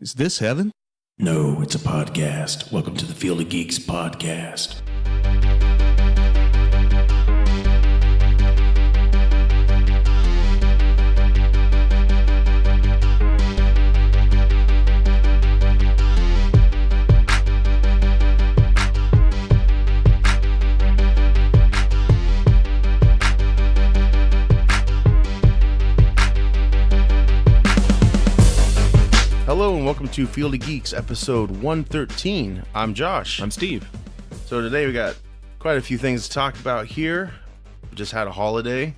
Is this heaven? No, it's a podcast. Welcome to the Field of Geeks podcast. Hello and welcome to Field of Geeks, episode 113. I'm Josh. I'm Steve. So today we got quite a few things to talk about here. We just had a holiday,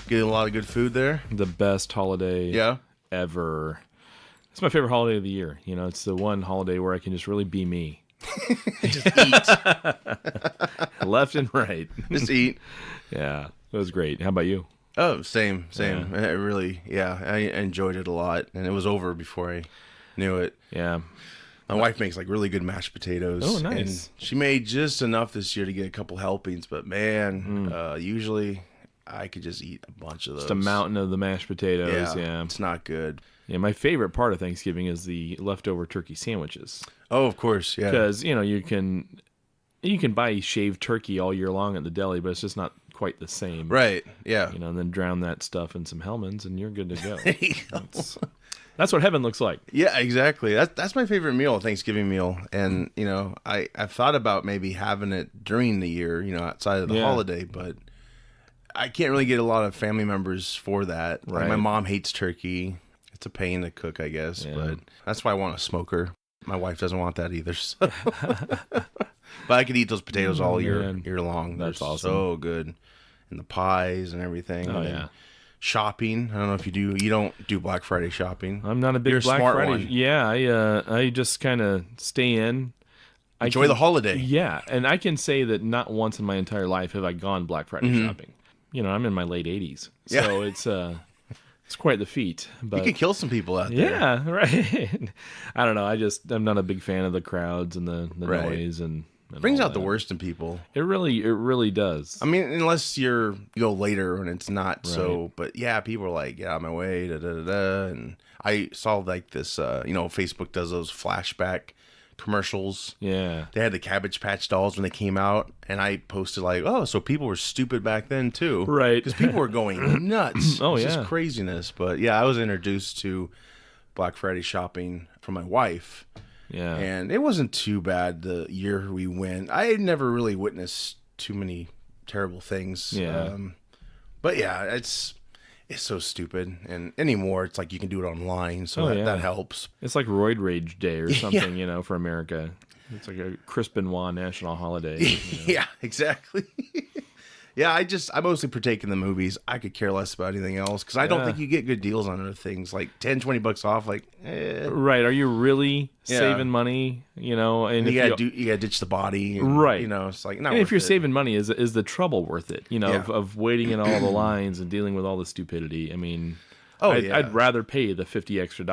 getting a lot of good food there. The best holiday ever. It's my favorite holiday of the year. You know, it's the one holiday where I can just really be me. Just eat. Left and right. Just eat. Yeah, it was great. How about you? Oh, same. Yeah. I really, I enjoyed it a lot, and it was over before I knew it. Yeah. My wife makes like really good mashed potatoes. Oh, nice. And she made just enough this year to get a couple helpings, but man, usually I could just eat a bunch of those. Just a mountain of the mashed potatoes. Yeah. It's not good. Yeah, my favorite part of Thanksgiving is the leftover turkey sandwiches. Oh, of course, yeah. Because, you know, you can buy shaved turkey all year long at the deli, but it's just not quite the same. Right, yeah. You know, and then drown that stuff in some Hellmann's and you're good to go. There you go. That's what heaven looks like. Yeah, exactly. That's my favorite meal, Thanksgiving meal. And, you know, I've thought about maybe having it during the year, you know, outside of the holiday, but I can't really get a lot of family members for that. Right. Like my mom hates turkey. It's a pain to cook, I guess, but that's why I want a smoker. My wife doesn't want that either. So. But I could eat those potatoes all year long. That's They're awesome. so good. And the pies and everything. Oh, and yeah. Shopping. I don't know if you do. You don't do Black Friday shopping. I'm not a big You're a Black smart Friday. one. Yeah, I just kind of stay in. Enjoy the holiday. Yeah, and I can say that not once in my entire life have I gone Black Friday shopping. You know, I'm in my late 80s, so it's quite the feat. But You could kill some people out there. yeah, right. I don't know. I'm not a big fan of the crowds and the noise and Brings all out the that. worst in people. It really does. I mean, unless you go later and it's not so. But yeah, people are like, get out of my way, da da da da. And I saw like this, Facebook does those flashback commercials. Yeah. They had the Cabbage Patch Dolls when they came out, and I posted like, oh, so people were stupid back then too, Right. Because people were going nuts. Oh, It's yeah. just craziness. But yeah, I was introduced to Black Friday shopping from my wife. Yeah. And it wasn't too bad the year we went. I had never really witnessed too many terrible things. Yeah. But yeah, it's so stupid. And anymore, it's like you can do it online, so that helps. It's like Roid Rage Day or something, you know, for America. It's like a Chris Benoit national holiday. You know? Yeah, exactly. Yeah, I mostly partake in the movies. I could care less about anything else because I don't think you get good deals on other things. Like $10-$20 off, like, Right. Are you really saving money? You know, and you gotta ditch the body. And, Right. You know, it's like, not and worth if you're it. saving money, is the trouble worth it? You know, Yeah. of waiting in all the lines and dealing with all the stupidity. I mean, Oh, I'd rather pay the $50 extra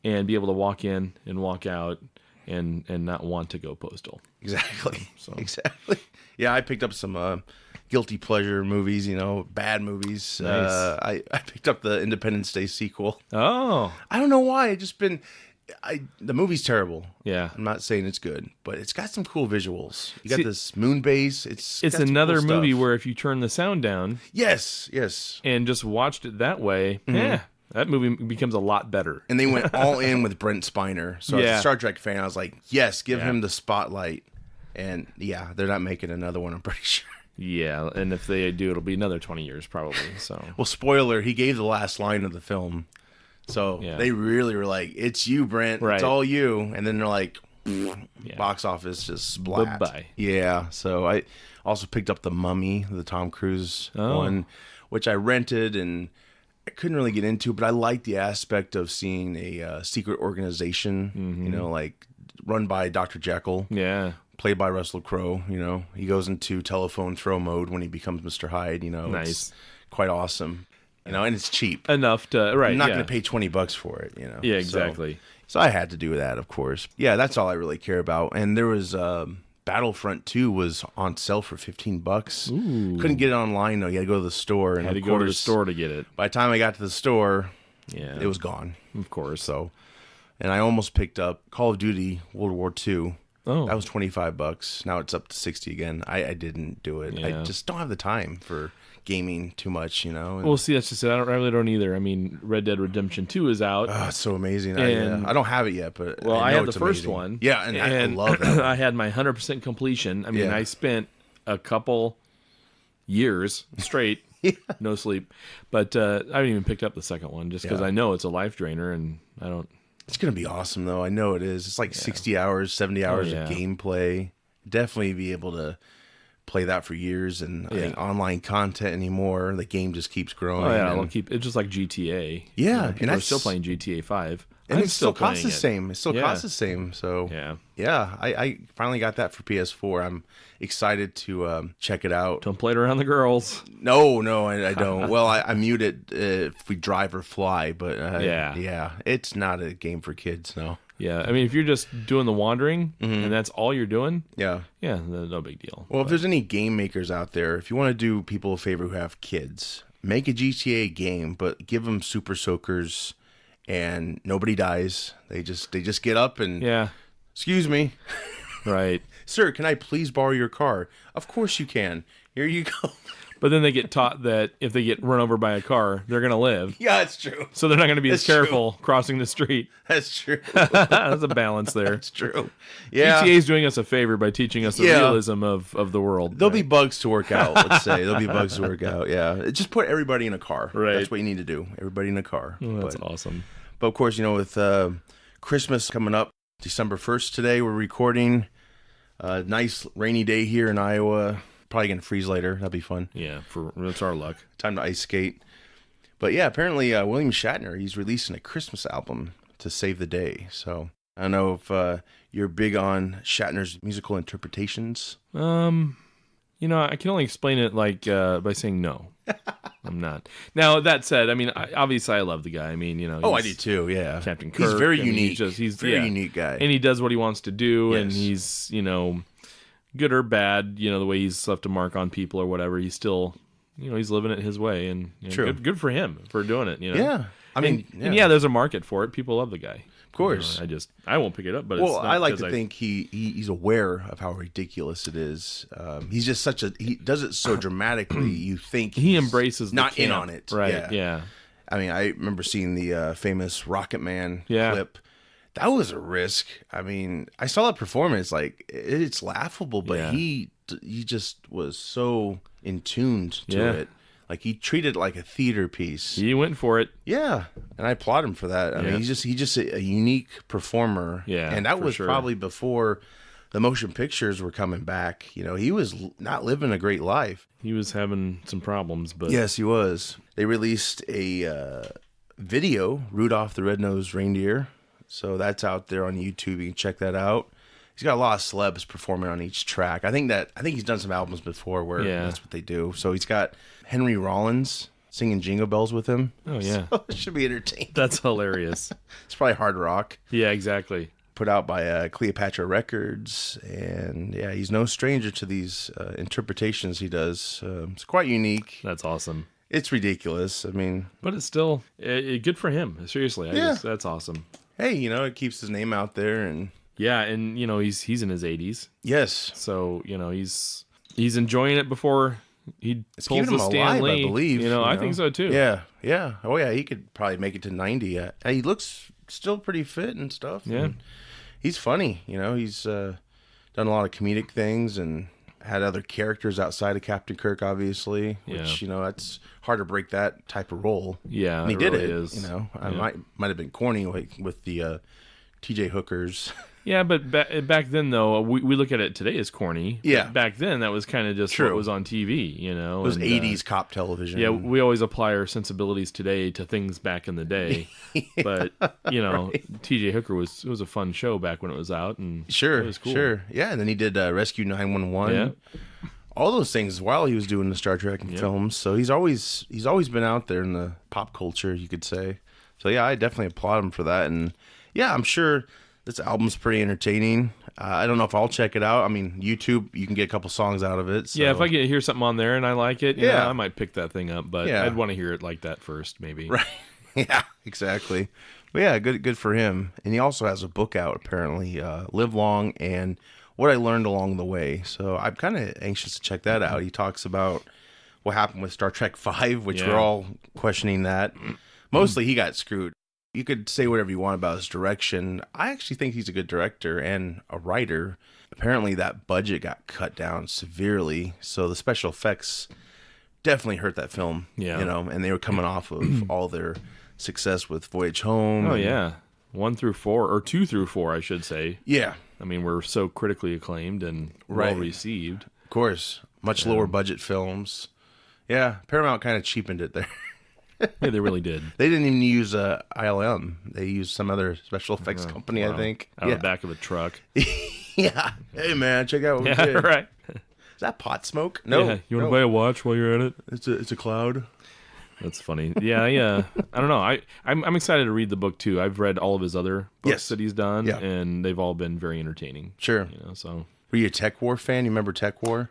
and be able to walk in and walk out and not want to go postal. Exactly. Exactly. Yeah, I picked up some guilty pleasure movies, you know, bad movies. Nice. I picked up the Independence Day sequel. Oh, I don't know why. The movie's terrible. yeah. I'm not saying it's good, but it's got some cool visuals. You got this moon base. It's got some another cool movie stuff. where if you turn the sound down Yes. and just watched it that way, that movie becomes a lot better. And they went all in with Brent Spiner. So as Yeah. a Star Trek fan, I was like, yes, give him the spotlight. And yeah, they're not making another one, I'm pretty sure. Yeah, and if they do, it'll be another 20 years probably. So Well, spoiler, he gave the last line of the film. So they really were like, it's you, Brent. Right. It's all you. And then they're like, box office just splat. Bye-bye. Yeah. So I also picked up The Mummy, the Tom Cruise one, which I rented and I couldn't really get into, but I liked the aspect of seeing a secret organization, you know, like run by Dr. Jekyll. yeah, Played by Russell Crowe, you know. He goes into telephone throw mode when he becomes Mr. Hyde, you know. Nice. It's quite awesome. You know, and it's cheap. enough to I'm not going to pay $20 for it, you know. Yeah, So- exactly. So I had to do that, of course. Yeah, that's all I really care about. And there was Battlefront 2 was on sale for $15. Ooh. Couldn't get it online though. You had to go to the store. And Had to of go to the course, store to get it. By the time I got to the store, Yeah, it was gone. of course. So And I almost picked up Call of Duty World War II. Oh. That was $25. Now it's up to 60 again. I didn't do it. Yeah. I just don't have the time for gaming too much, you know. And, Well, see, that's just it. I really don't either. I mean, Red Dead Redemption 2 is out. oh, it's so amazing. And- I don't have it yet, but Well, I know had the it's first amazing. one. Yeah, and I love that one. I had my 100% completion. I mean, Yeah. I spent a couple years straight, no sleep. But I haven't even picked up the second one just because Yeah. I know it's a life drainer, and I don't. It's going to be awesome, though. I know it is. It's like 60 hours, 70 hours yeah. of gameplay. Definitely be able to play that for years. And I think online content anymore, the game just keeps growing. Oh yeah, and, I'll keep. It's just like GTA. Yeah, People and are still playing GTA 5. and I'm it still costs playing the same. It still Yeah. costs the same. So Yeah. I finally got that for PS4. I'm excited to check it out. Don't play it around the girls. No, I don't. Well, I mute it if we drive or fly, but yeah, it's not a game for kids. No. Yeah, I mean, if you're just doing the wandering and that's all you're doing, Yeah. no big deal. Well, if there's any game makers out there, if you want to do people a favor who have kids, make a GTA game, but give them super soakers, and nobody dies. They just get up and Yeah, excuse me, right. sir, can I please borrow your car? Of course you can. Here you go. But then they get taught that if they get run over by a car, they're going to live. Yeah, it's true. So they're not going to be as That's true. careful crossing the street. That's true. That's a balance there. That's true. Yeah. GTA is doing us a favor by teaching us the Yeah. realism of the world. There'll be bugs to work out, let's say. There'll be bugs to work out, yeah. Just put everybody in a car. Right. That's what you need to do. Everybody in a car. That's but, awesome. but, of course, you know, with Christmas coming up, December 1st today, we're recording. Nice rainy day here in Iowa. Probably going to freeze later. That'll be fun. Yeah, that's our luck. Time to ice skate. But, yeah, apparently William Shatner, he's releasing a Christmas album to save the day. So I don't know if you're big on Shatner's musical interpretations. You know, I can only explain it like by saying no. I'm not. Now that said, I mean, obviously I love the guy. I mean, you know. Oh, I do too. Yeah, Captain Kirk. He's very I mean, unique. He's very unique guy, and he does what he wants to do, and Yes. he's good or bad. You know, the way he's left a mark on people or whatever. He's still, he's living it his way, and True. Good for him for doing it. You know. Yeah, I mean, and there's a market for it. People love the guy. Of course. I won't pick it up, but Well, it's not I like 'cause to think he's aware of how ridiculous it is. He's just he does it so dramatically. You think he he's embraces the not in camp. on it, right? Yeah. I mean, I remember seeing the famous Rocket Man Yeah. clip. That was a risk. I mean, I saw that performance. Like, it's laughable, but Yeah. he just was so in tuned to Yeah. it. Like, he treated it like a theater piece. He went for it. Yeah, and I applaud him for that. I Yeah. mean, he's just a unique performer. Yeah, and that for was sure. probably before the motion pictures were coming back. You know, he was not living a great life. He was having some problems, but Yes, he was. They released a video, Rudolph the Red-Nosed Reindeer. So that's out there on YouTube. You can check that out. He's got a lot of celebs performing on each track. I think he's done some albums before where that's what they do. So he's got Henry Rollins singing Jingle Bells with him. Oh yeah, So it should be entertaining. that's hilarious. It's probably hard rock. Yeah, exactly. Put out by Cleopatra Records. And yeah, he's no stranger to these interpretations he does. It's quite unique. That's awesome. It's ridiculous. I mean, But it's still good for him. Seriously, that's awesome. hey, it keeps his name out there. And Yeah, and he's in his 80s, yes, so he's enjoying it before he it's pulls keeping the him Stan alive, Lee. I believe. I think so too. Yeah. Oh yeah, he could probably make it to 90. He looks still pretty fit and stuff. Yeah. And he's funny. He's done a lot of comedic things and had other characters outside of Captain Kirk, obviously. Which that's hard to break that type of role. Yeah, and he it did really it. is. I might have been corny like with the TJ hookers. Yeah, but back then though, we look at it today as corny. Yeah. But back then that was kind of just True. what was on TV. It It was 80s cop television. Yeah, we always apply our sensibilities today to things back in the day. But TJ Hooker was a fun show back when it was out, and Sure, it was cool. sure. Yeah, and then he did Rescue 911. Yeah. All those things while he was doing the Star Trek films. So he's always been out there in the pop culture, you could say. So yeah, I definitely applaud him for that. And yeah, I'm sure this album's pretty entertaining. I don't know if I'll check it out. I mean, YouTube, you can get a couple songs out of it. So. Yeah, if I hear something on there and I like it, Yeah. I might pick that thing up. But Yeah. I'd want to hear it like that first, maybe. Right. Yeah, exactly. But yeah, good for him. And he also has a book out apparently, Live Long and What I Learned Along the Way. So I'm kind of anxious to check that out. He talks about what happened with Star Trek V, which we're all questioning that. Mostly he got screwed. You could say whatever you want about his direction. I actually think he's a good director and a writer. Apparently that budget got cut down severely, so the special effects definitely hurt that film. Yeah. And they were coming off of all their success with Voyage Home. Oh, yeah. 1 through 4, or 2 through 4, I should say. Yeah. I mean, we're so critically acclaimed and well received. Of course. Much lower budget films. Yeah, Paramount kind of cheapened it there. Yeah, they really did. They didn't even use ILM. They used some other special effects company, I think. Out of the back of a truck. Yeah. Hey, man, check out what we did. Right. Is that pot smoke? No. Yeah, you want to buy a watch while you're at it? It's a cloud. That's funny. Yeah, I don't know. I'm excited to read the book too. I've read all of his other books that he's done, and they've all been very entertaining. Sure. So. Were you a Tech War fan? You remember Tech War?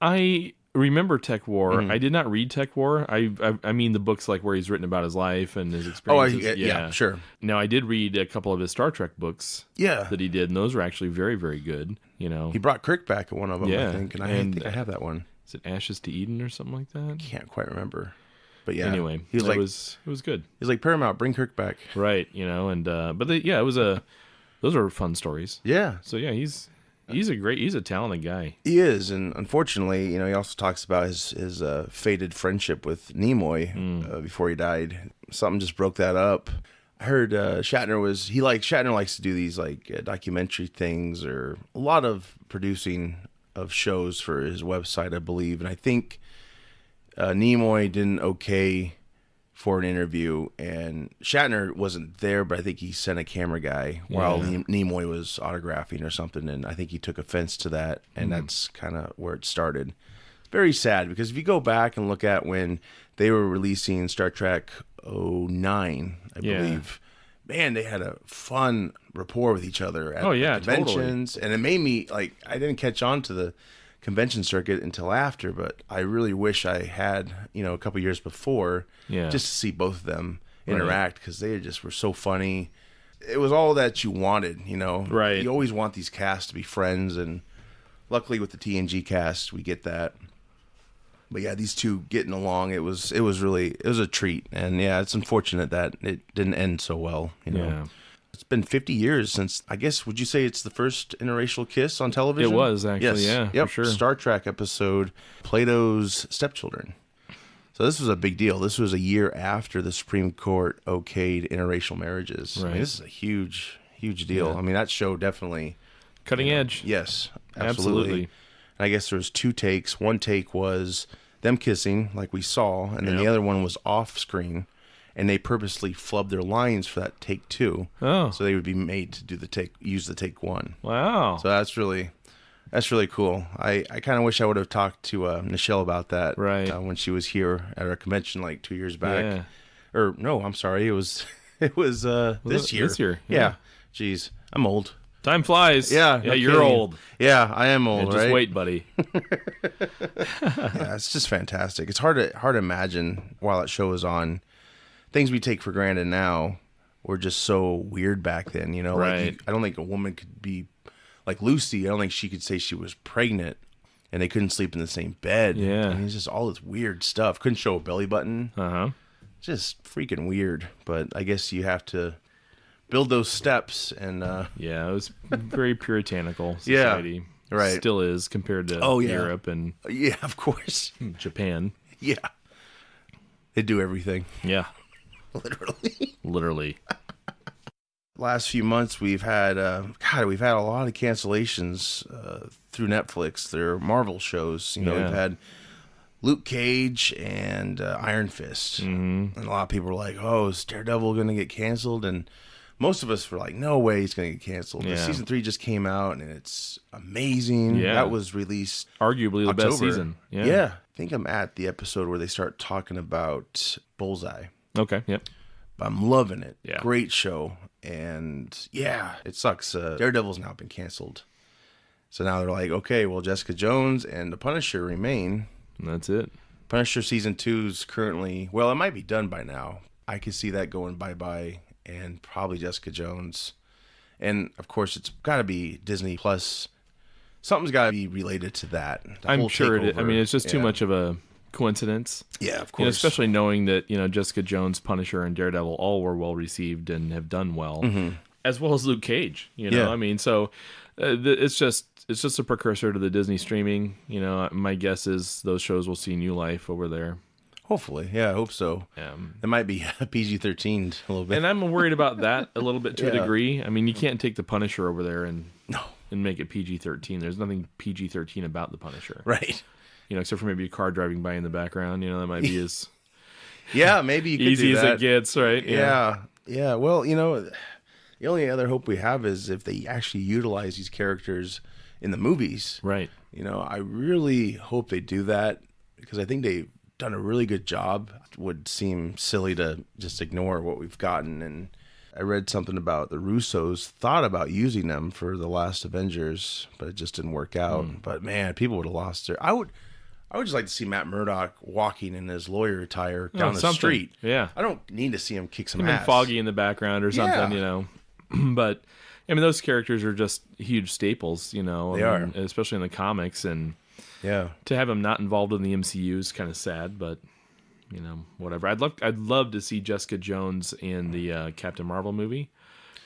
I remember Tech War. I did not read Tech War. I mean the books like where he's written about his life and his experiences. Yeah, sure. Now I did read a couple of his Star Trek books. Yeah. That he did, and those were actually very, very good. He brought Kirk back in one of them, Yeah. I think, and I think I have that one. Is it Ashes to Eden or something like that? Can't quite remember. But yeah, anyway, he was it was good. He's like, Paramount, bring Kirk back. Right, and but it was those are fun stories. Yeah. So yeah, he's a talented guy. He is, and unfortunately, he also talks about his fated friendship with Nimoy before he died. Something just broke that up. I heard Shatner likes to do these like documentary things or a lot of producing of shows for his website, I believe, and I think Nimoy didn't okay for an interview, and Shatner wasn't there, but I think he sent a camera guy while Nimoy was autographing or something, and I think he took offense to that, and that's kind of where it started. Very sad, because if you go back and look at when they were releasing Star Trek 09, I believe, man, they had a fun rapport with each other at conventions, totally. And it made me, like, I didn't catch on to the convention circuit until after, but I really wish I had, a couple years before, just to see both of them interact, because they just were so funny. It was all that you wanted, Right. You always want these casts to be friends, and luckily with the TNG cast, we get that. But yeah, these two getting along, it was a treat, and yeah, it's unfortunate that it didn't end so well, Yeah. It's been 50 years since, I guess, would you say it's the first interracial kiss on television? It was, actually, Yep. for sure. Star Trek episode, Plato's Stepchildren. So this was a big deal. This was a year after the Supreme Court okayed interracial marriages. Right. I mean, this is a huge, huge deal. Yeah. I mean, that show definitely... Cutting edge. Yes, absolutely. And I guess there was 2 takes. One take was them kissing, like we saw, and then the other one was off screen. And they purposely flubbed their lines for that take 2. Oh. So they would be made to use the take 1. Wow. So that's really cool. I kind of wish I would have talked to Nichelle about that when she was here at our convention like 2 years back. Yeah. Or no, I'm sorry. It was this year. This year. Yeah. Jeez, I'm old. Time flies. Yeah. Yeah, you're old. Yeah, I am old, just right? wait, buddy. Yeah, it's just fantastic. It's hard to imagine while that show was on. Things we take for granted now were just so weird back then, Right. Like I don't think a woman could be like Lucy. I don't think she could say she was pregnant and they couldn't sleep in the same bed. Yeah. I mean, it's just all this weird stuff. Couldn't show a belly button. Just freaking weird. But I guess you have to build those steps and yeah, it was very puritanical society. Yeah, right. Still is compared to Europe and yeah, of course. Japan. Yeah. They do everything. Yeah. Literally. Last few months we've had a lot of cancellations through Netflix. They're Marvel shows. We've had Luke Cage and Iron Fist. And a lot of people were like, "Oh, is Daredevil going to get canceled?" And most of us were like, "No way, he's going to get canceled." Yeah. Season 3 just came out and it's amazing. Yeah. That was released arguably the October. best season. Yeah. I think I'm at the episode where they start talking about Bullseye. Okay. Yep. But I'm loving it. Yeah. Great show. And yeah, it sucks. Daredevil's now been canceled. So now they're like, okay, well, Jessica Jones and The Punisher remain. And that's it. Punisher season 2 is currently, well, it might be done by now. I could see that going bye-bye and probably Jessica Jones. And, of course, it's got to be Disney Plus. Something's got to be related to that. I'm sure it is. I mean, it's just too much of a coincidence. Yeah, of course. You know, especially knowing that, Jessica Jones, Punisher, and Daredevil all were well received and have done well, as well as Luke Cage. I mean, so it's just a precursor to the Disney streaming. My guess is those shows will see new life over there. Hopefully. Yeah, I hope so. It might be PG-13 a little bit. And I'm worried about that a little bit to a degree. I mean, you can't take the Punisher over there and make it PG-13. There's nothing PG-13 about the Punisher. Right. Except for maybe a car driving by in the background. That might be as maybe you could easy do as that. it gets, right? Yeah. Well, the only other hope we have is if they actually utilize these characters in the movies. Right. I really hope they do that because I think they've done a really good job. It would seem silly to just ignore what we've gotten. And I read something about the Russos thought about using them for the last Avengers, but it just didn't work out. But man, people would have lost their. I would just like to see Matt Murdock walking in his lawyer attire down the street. Yeah. I don't need to see him kick some Him ass. and Foggy in the background or something, But I mean, those characters are just huge staples, They are, especially in the comics, and yeah, to have him not involved in the MCU is kind of sad, but whatever. I'd love to see Jessica Jones in the Captain Marvel movie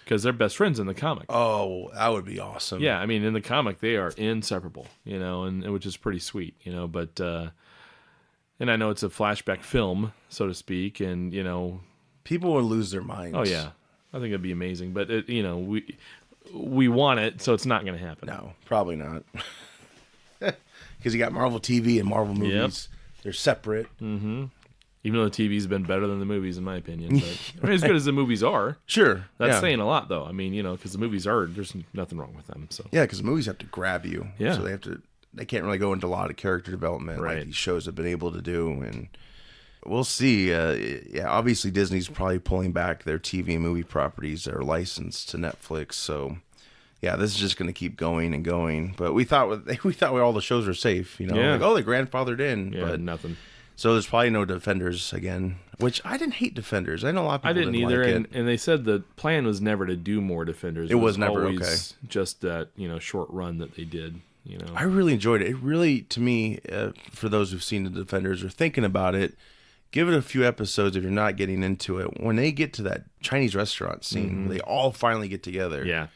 because they're best friends in the comic. Oh, that would be awesome. Yeah, I mean, in the comic they are inseparable, and which is pretty sweet, But and I know it's a flashback film, so to speak, and people would lose their minds. Oh yeah, I think it'd be amazing, but we want it, so it's not going to happen. No, probably not. Because you got Marvel TV and Marvel movies. Yep. They're separate. Mm-hmm. Even though the TV's been better than the movies, in my opinion. But, as good as the movies are. Sure. That's saying a lot, though. I mean, because the movies there's nothing wrong with them. So yeah, because the movies have to grab you. Yeah. So they can't really go into a lot of character development like these shows have been able to do. And we'll see. Obviously Disney's probably pulling back their TV and movie properties that are licensed to Netflix. So yeah, this is just going to keep going and going. But we thought all the shows were safe. They grandfathered in. Yeah, but nothing. So there's probably no Defenders again, which I didn't hate Defenders. I know a lot of people didn't either, like it. And they said the plan was never to do more Defenders. It was never always just that short run that they did. I really enjoyed it. It really, to me, for those who've seen the Defenders or thinking about it, give it a few episodes if you're not getting into it. When they get to that Chinese restaurant scene, where they all finally get together. Yeah,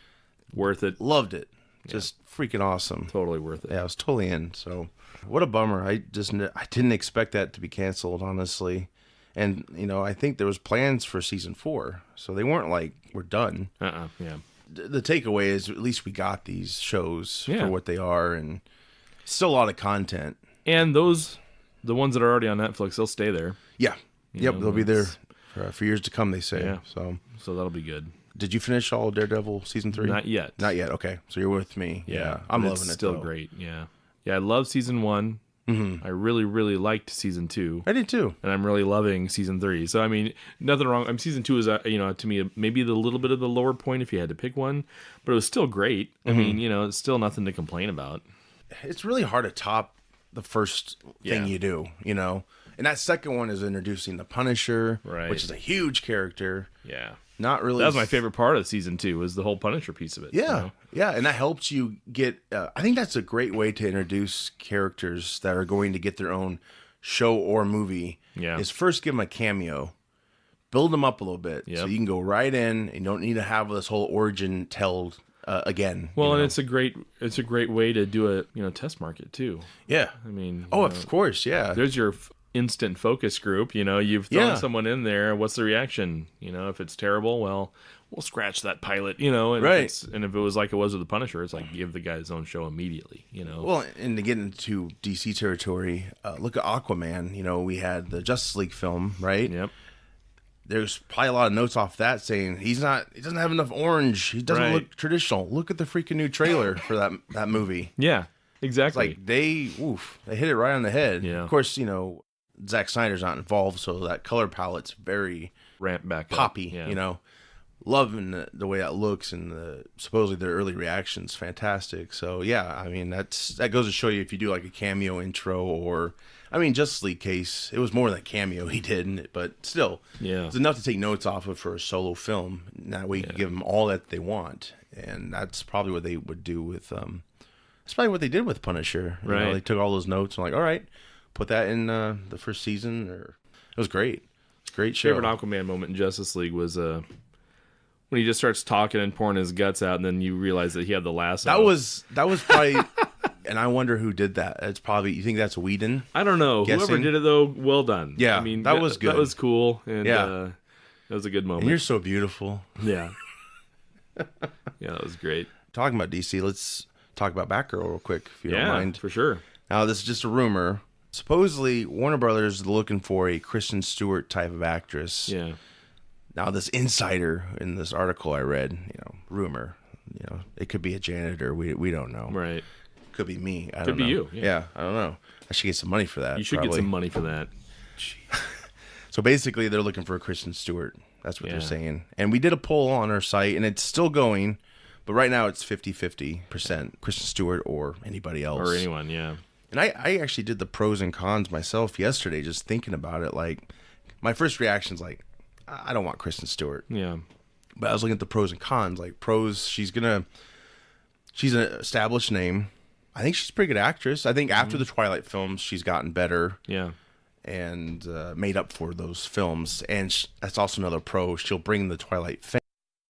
worth it. Loved it. Just freaking awesome. Totally worth it. Yeah, I was totally in. So what a bummer. I didn't expect that to be canceled, honestly. And, I think there was plans for season 4. So they weren't like, we're done. Yeah. The takeaway is at least we got these shows for what they are, and still a lot of content. And the ones that are already on Netflix, they'll stay there. Yeah. They'll be there for years to come, they say. Yeah. So that'll be good. Did you finish all Daredevil season 3? Not yet. Okay. So you're with me. Yeah. I'm loving it. Still great. Yeah. Yeah. I love season 1. Mm-hmm. I really, really liked season 2. I did too. And I'm really loving season 3. So, I mean, nothing wrong. Season 2 is, to me, maybe the little bit of the lower point if you had to pick one, but it was still great. I mean, it's still nothing to complain about. It's really hard to top the first thing you do, And that second one is introducing the Punisher, which is a huge character. Yeah. Not really. That was my favorite part of season 2 was the whole Punisher piece of it. Yeah. Yeah. And that helps you get, I think that's a great way to introduce characters that are going to get their own show or movie. Yeah. Is first give them a cameo, build them up a little bit. So you can go right in and you don't need to have this whole origin told again. Well, and it's a great way to do a test market too. Yeah. I mean. Of course. Yeah. There's your instant focus group. You've thrown someone in there. What's the reaction? If it's terrible, well, we'll scratch that pilot. And if it was like it was with the Punisher, it's like give the guy his own show immediately. Well, and to get into DC territory, look at Aquaman. We had the Justice League film, right? Yep. There's probably a lot of notes off that saying he doesn't have enough orange. He doesn't look traditional. Look at the freaking new trailer for that movie. Yeah, exactly. It's like they hit it right on the head. Yeah. Of course, Zack Snyder's not involved, so that color palette's very ramp back poppy, up. Yeah. loving the way that looks, and supposedly their early reactions fantastic. So yeah, I mean that goes to show you, if you do like a cameo intro, or I mean Justice League case, it was more than a cameo he did, but still, it's enough to take notes off of for a solo film. That way you can give them all that they want, and that's probably what they would do with that's probably what they did with Punisher. You know, they took all those notes and like, all right, put that in the first season. Or it was great. It's a great show. Favorite Aquaman moment in Justice League was when he just starts talking and pouring his guts out, and then you realize that he had the lasso. That was probably, and I wonder who did that. It's probably, you think that's Whedon? I don't know. Guessing? Whoever did it though, well done. Yeah, I mean that was good. That was cool, and that was a good moment. And you're so beautiful. Yeah, yeah, that was great. Talking about DC, let's talk about Batgirl real quick, if you don't mind. For sure. Now, this is just a rumor. Supposedly, Warner Brothers is looking for a Kristen Stewart type of actress. Yeah. Now, this insider in this article I read, rumor, it could be a janitor. We don't know. Right. Could be me. I don't know. Could be you. Yeah, I don't know. I should get some money for that. You should get some money for that. So basically, they're looking for a Kristen Stewart. That's what they're saying. And we did a poll on our site, and it's still going. But right now, it's 50-50% Kristen Stewart or anybody else. Or anyone, yeah. And I actually did the pros and cons myself yesterday, just thinking about it. Like, my first reaction's like, I don't want Kristen Stewart. Yeah. But I was looking at the pros and cons. Like, pros, she's an established name. I think she's a pretty good actress. I think after the Twilight films, she's gotten better. Yeah. And made up for those films. And that's also another pro. She'll bring the Twilight fans.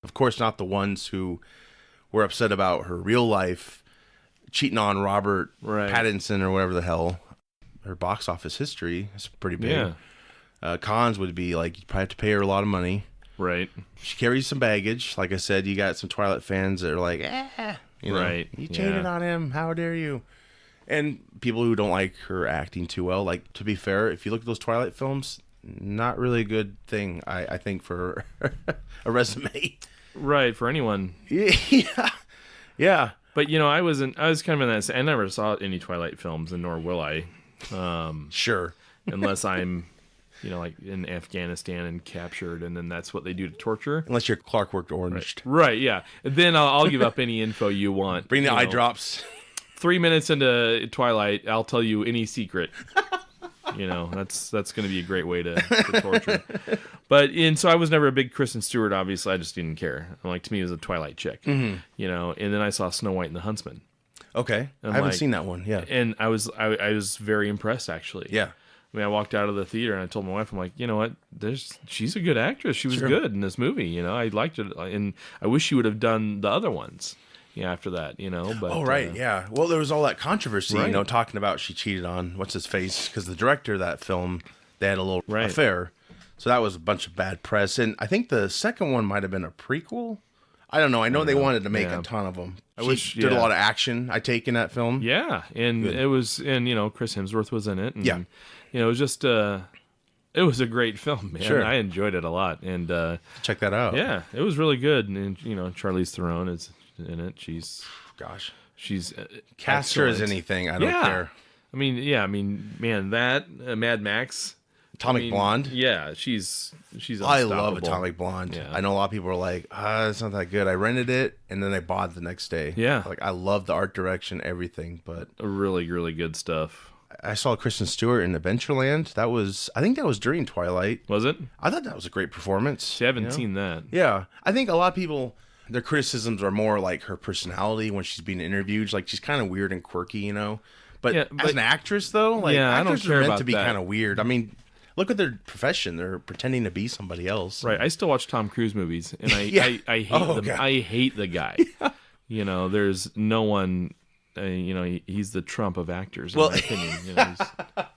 Of course, not the ones who were upset about her real life cheating on Robert Pattinson or whatever the hell. Her box office history is pretty big. Yeah. Cons would be like, you probably have to pay her a lot of money. Right. She carries some baggage. Like I said, you got some Twilight fans that are like, you cheated on him. How dare you? And people who don't like her acting too well. Like, to be fair, if you look at those Twilight films, not really a good thing, I think, for a resume. Right, for anyone. Yeah. But I was kind of in that. I never saw any Twilight films, and nor will I. Sure. Unless I'm, like in Afghanistan and captured, and then that's what they do to torture. Unless you're Clockwork Orange. Right. Yeah. And then I'll give up any info you want. Bring the eye drops. 3 minutes into Twilight, I'll tell you any secret. That's going to be a great way to torture. So I was never a big Kristen Stewart. Obviously, I just didn't care. Like, to me, it was a Twilight chick. And then I saw Snow White and the Huntsman. Okay, I haven't seen that one. Yeah, and I was very impressed, actually. Yeah. I mean, I walked out of the theater and I told my wife, I'm like, you know what? She's a good actress. She was good in this movie. I liked it, and I wish she would have done the other ones. Yeah, after that, But yeah. Well, there was all that controversy, talking about she cheated on what's his face, because the director of that film, they had a little affair, so that was a bunch of bad press. And I think the second one might have been a prequel. I don't know. I know they wanted to make a ton of them. She did a lot of action, I take, in that film. Yeah, and it was, and Chris Hemsworth was in it. And, it was just it was a great film, man. Sure. I enjoyed it a lot, and check that out. Yeah, it was really good, and Charlize Theron is in it. She's cast her as anything. I don't care. I mean, man, that Mad Max, Atomic Blonde. Yeah, she's. I love Atomic Blonde. Yeah. I know a lot of people are like, it's not that good. I rented it and then I bought it the next day. Yeah, like, I love the art direction, everything, but really, really good stuff. I saw Kristen Stewart in Adventureland. I think that was during Twilight. Was it? I thought that was a great performance. I haven't seen that. Yeah, I think a lot of people, their criticisms are more like her personality when she's being interviewed. Like, she's kind of weird and quirky, But as an actress, though, like, actors are meant to be kind of weird. I mean, look at their profession; they're pretending to be somebody else. Right. I still watch Tom Cruise movies, and I hate them. God. I hate the guy. Yeah. There's no one. He's the Trump of actors, in my opinion. He's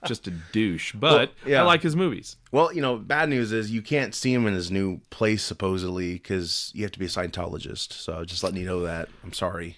just a douche. But I like his movies. Well, bad news is you can't see him in his new place, supposedly, because you have to be a Scientologist. So just letting you know that. I'm sorry.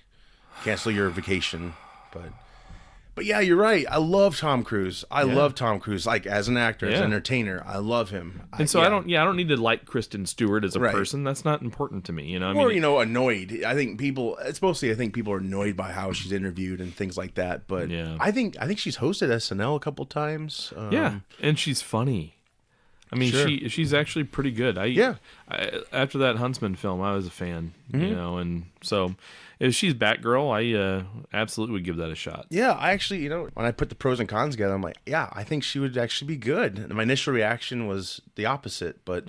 Cancel your vacation. But yeah, you're right. I love Tom Cruise. I love Tom Cruise. Like, as an actor, as an entertainer, I love him. And so I don't need to like Kristen Stewart as a person. That's not important to me. Annoyed. I think people. It's mostly, I think people are annoyed by how she's interviewed and things like that. But I think she's hosted SNL a couple times. And she's funny. I mean, she's actually pretty good. I After that Huntsman film, I was a fan, you know, and so if she's Batgirl, I absolutely would give that a shot. Yeah, I actually, when I put the pros and cons together, I'm like, yeah, I think she would actually be good. And my initial reaction was the opposite, but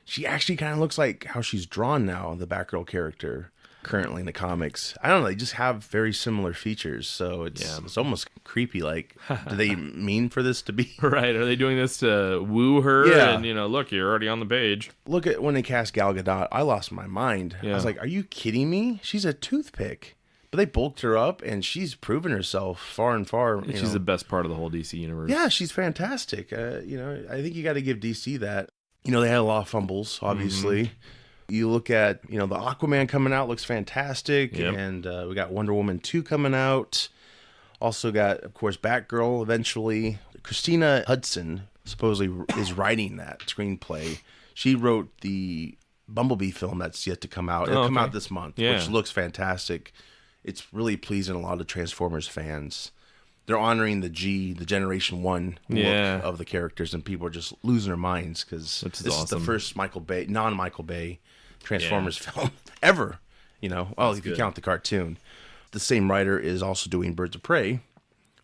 she actually kind of looks like how she's drawn now, the Batgirl character currently in the comics. I don't know, they just have very similar features, so it's almost creepy. Like, do they mean for this to be right? Are they doing this to woo her? Yeah. And look, you're already on the page. Look at when they cast Gal Gadot, I lost my mind. Yeah. I was like, are you kidding me? She's a toothpick. But they bulked her up, and she's proven herself far and far. She's the best part of the whole DC universe. Yeah, she's fantastic. I think you got to give DC that. They had a lot of fumbles, obviously. You look at, the Aquaman coming out looks fantastic. Yep. And we got Wonder Woman 2 coming out. Also got, of course, Batgirl eventually. Christina Hudson supposedly is writing that screenplay. She wrote the Bumblebee film that's yet to come out. It'll come out this month, which looks fantastic. It's really pleasing a lot of Transformers fans. They're honoring the Generation 1 look of the characters, and people are just losing their minds because this is the first non-Michael Bay Transformers film ever. If you count the cartoon. The same writer is also doing Birds of Prey,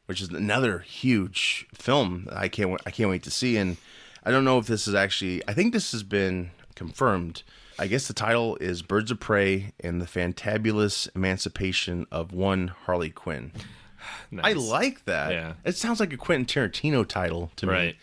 which is another huge film that I can't wait to see. And I don't know if this is actually, I think this has been confirmed. I guess the title is Birds of Prey and the Fantabulous Emancipation of One Harley Quinn. Nice. I like that. Yeah. It sounds like a Quentin Tarantino title to me.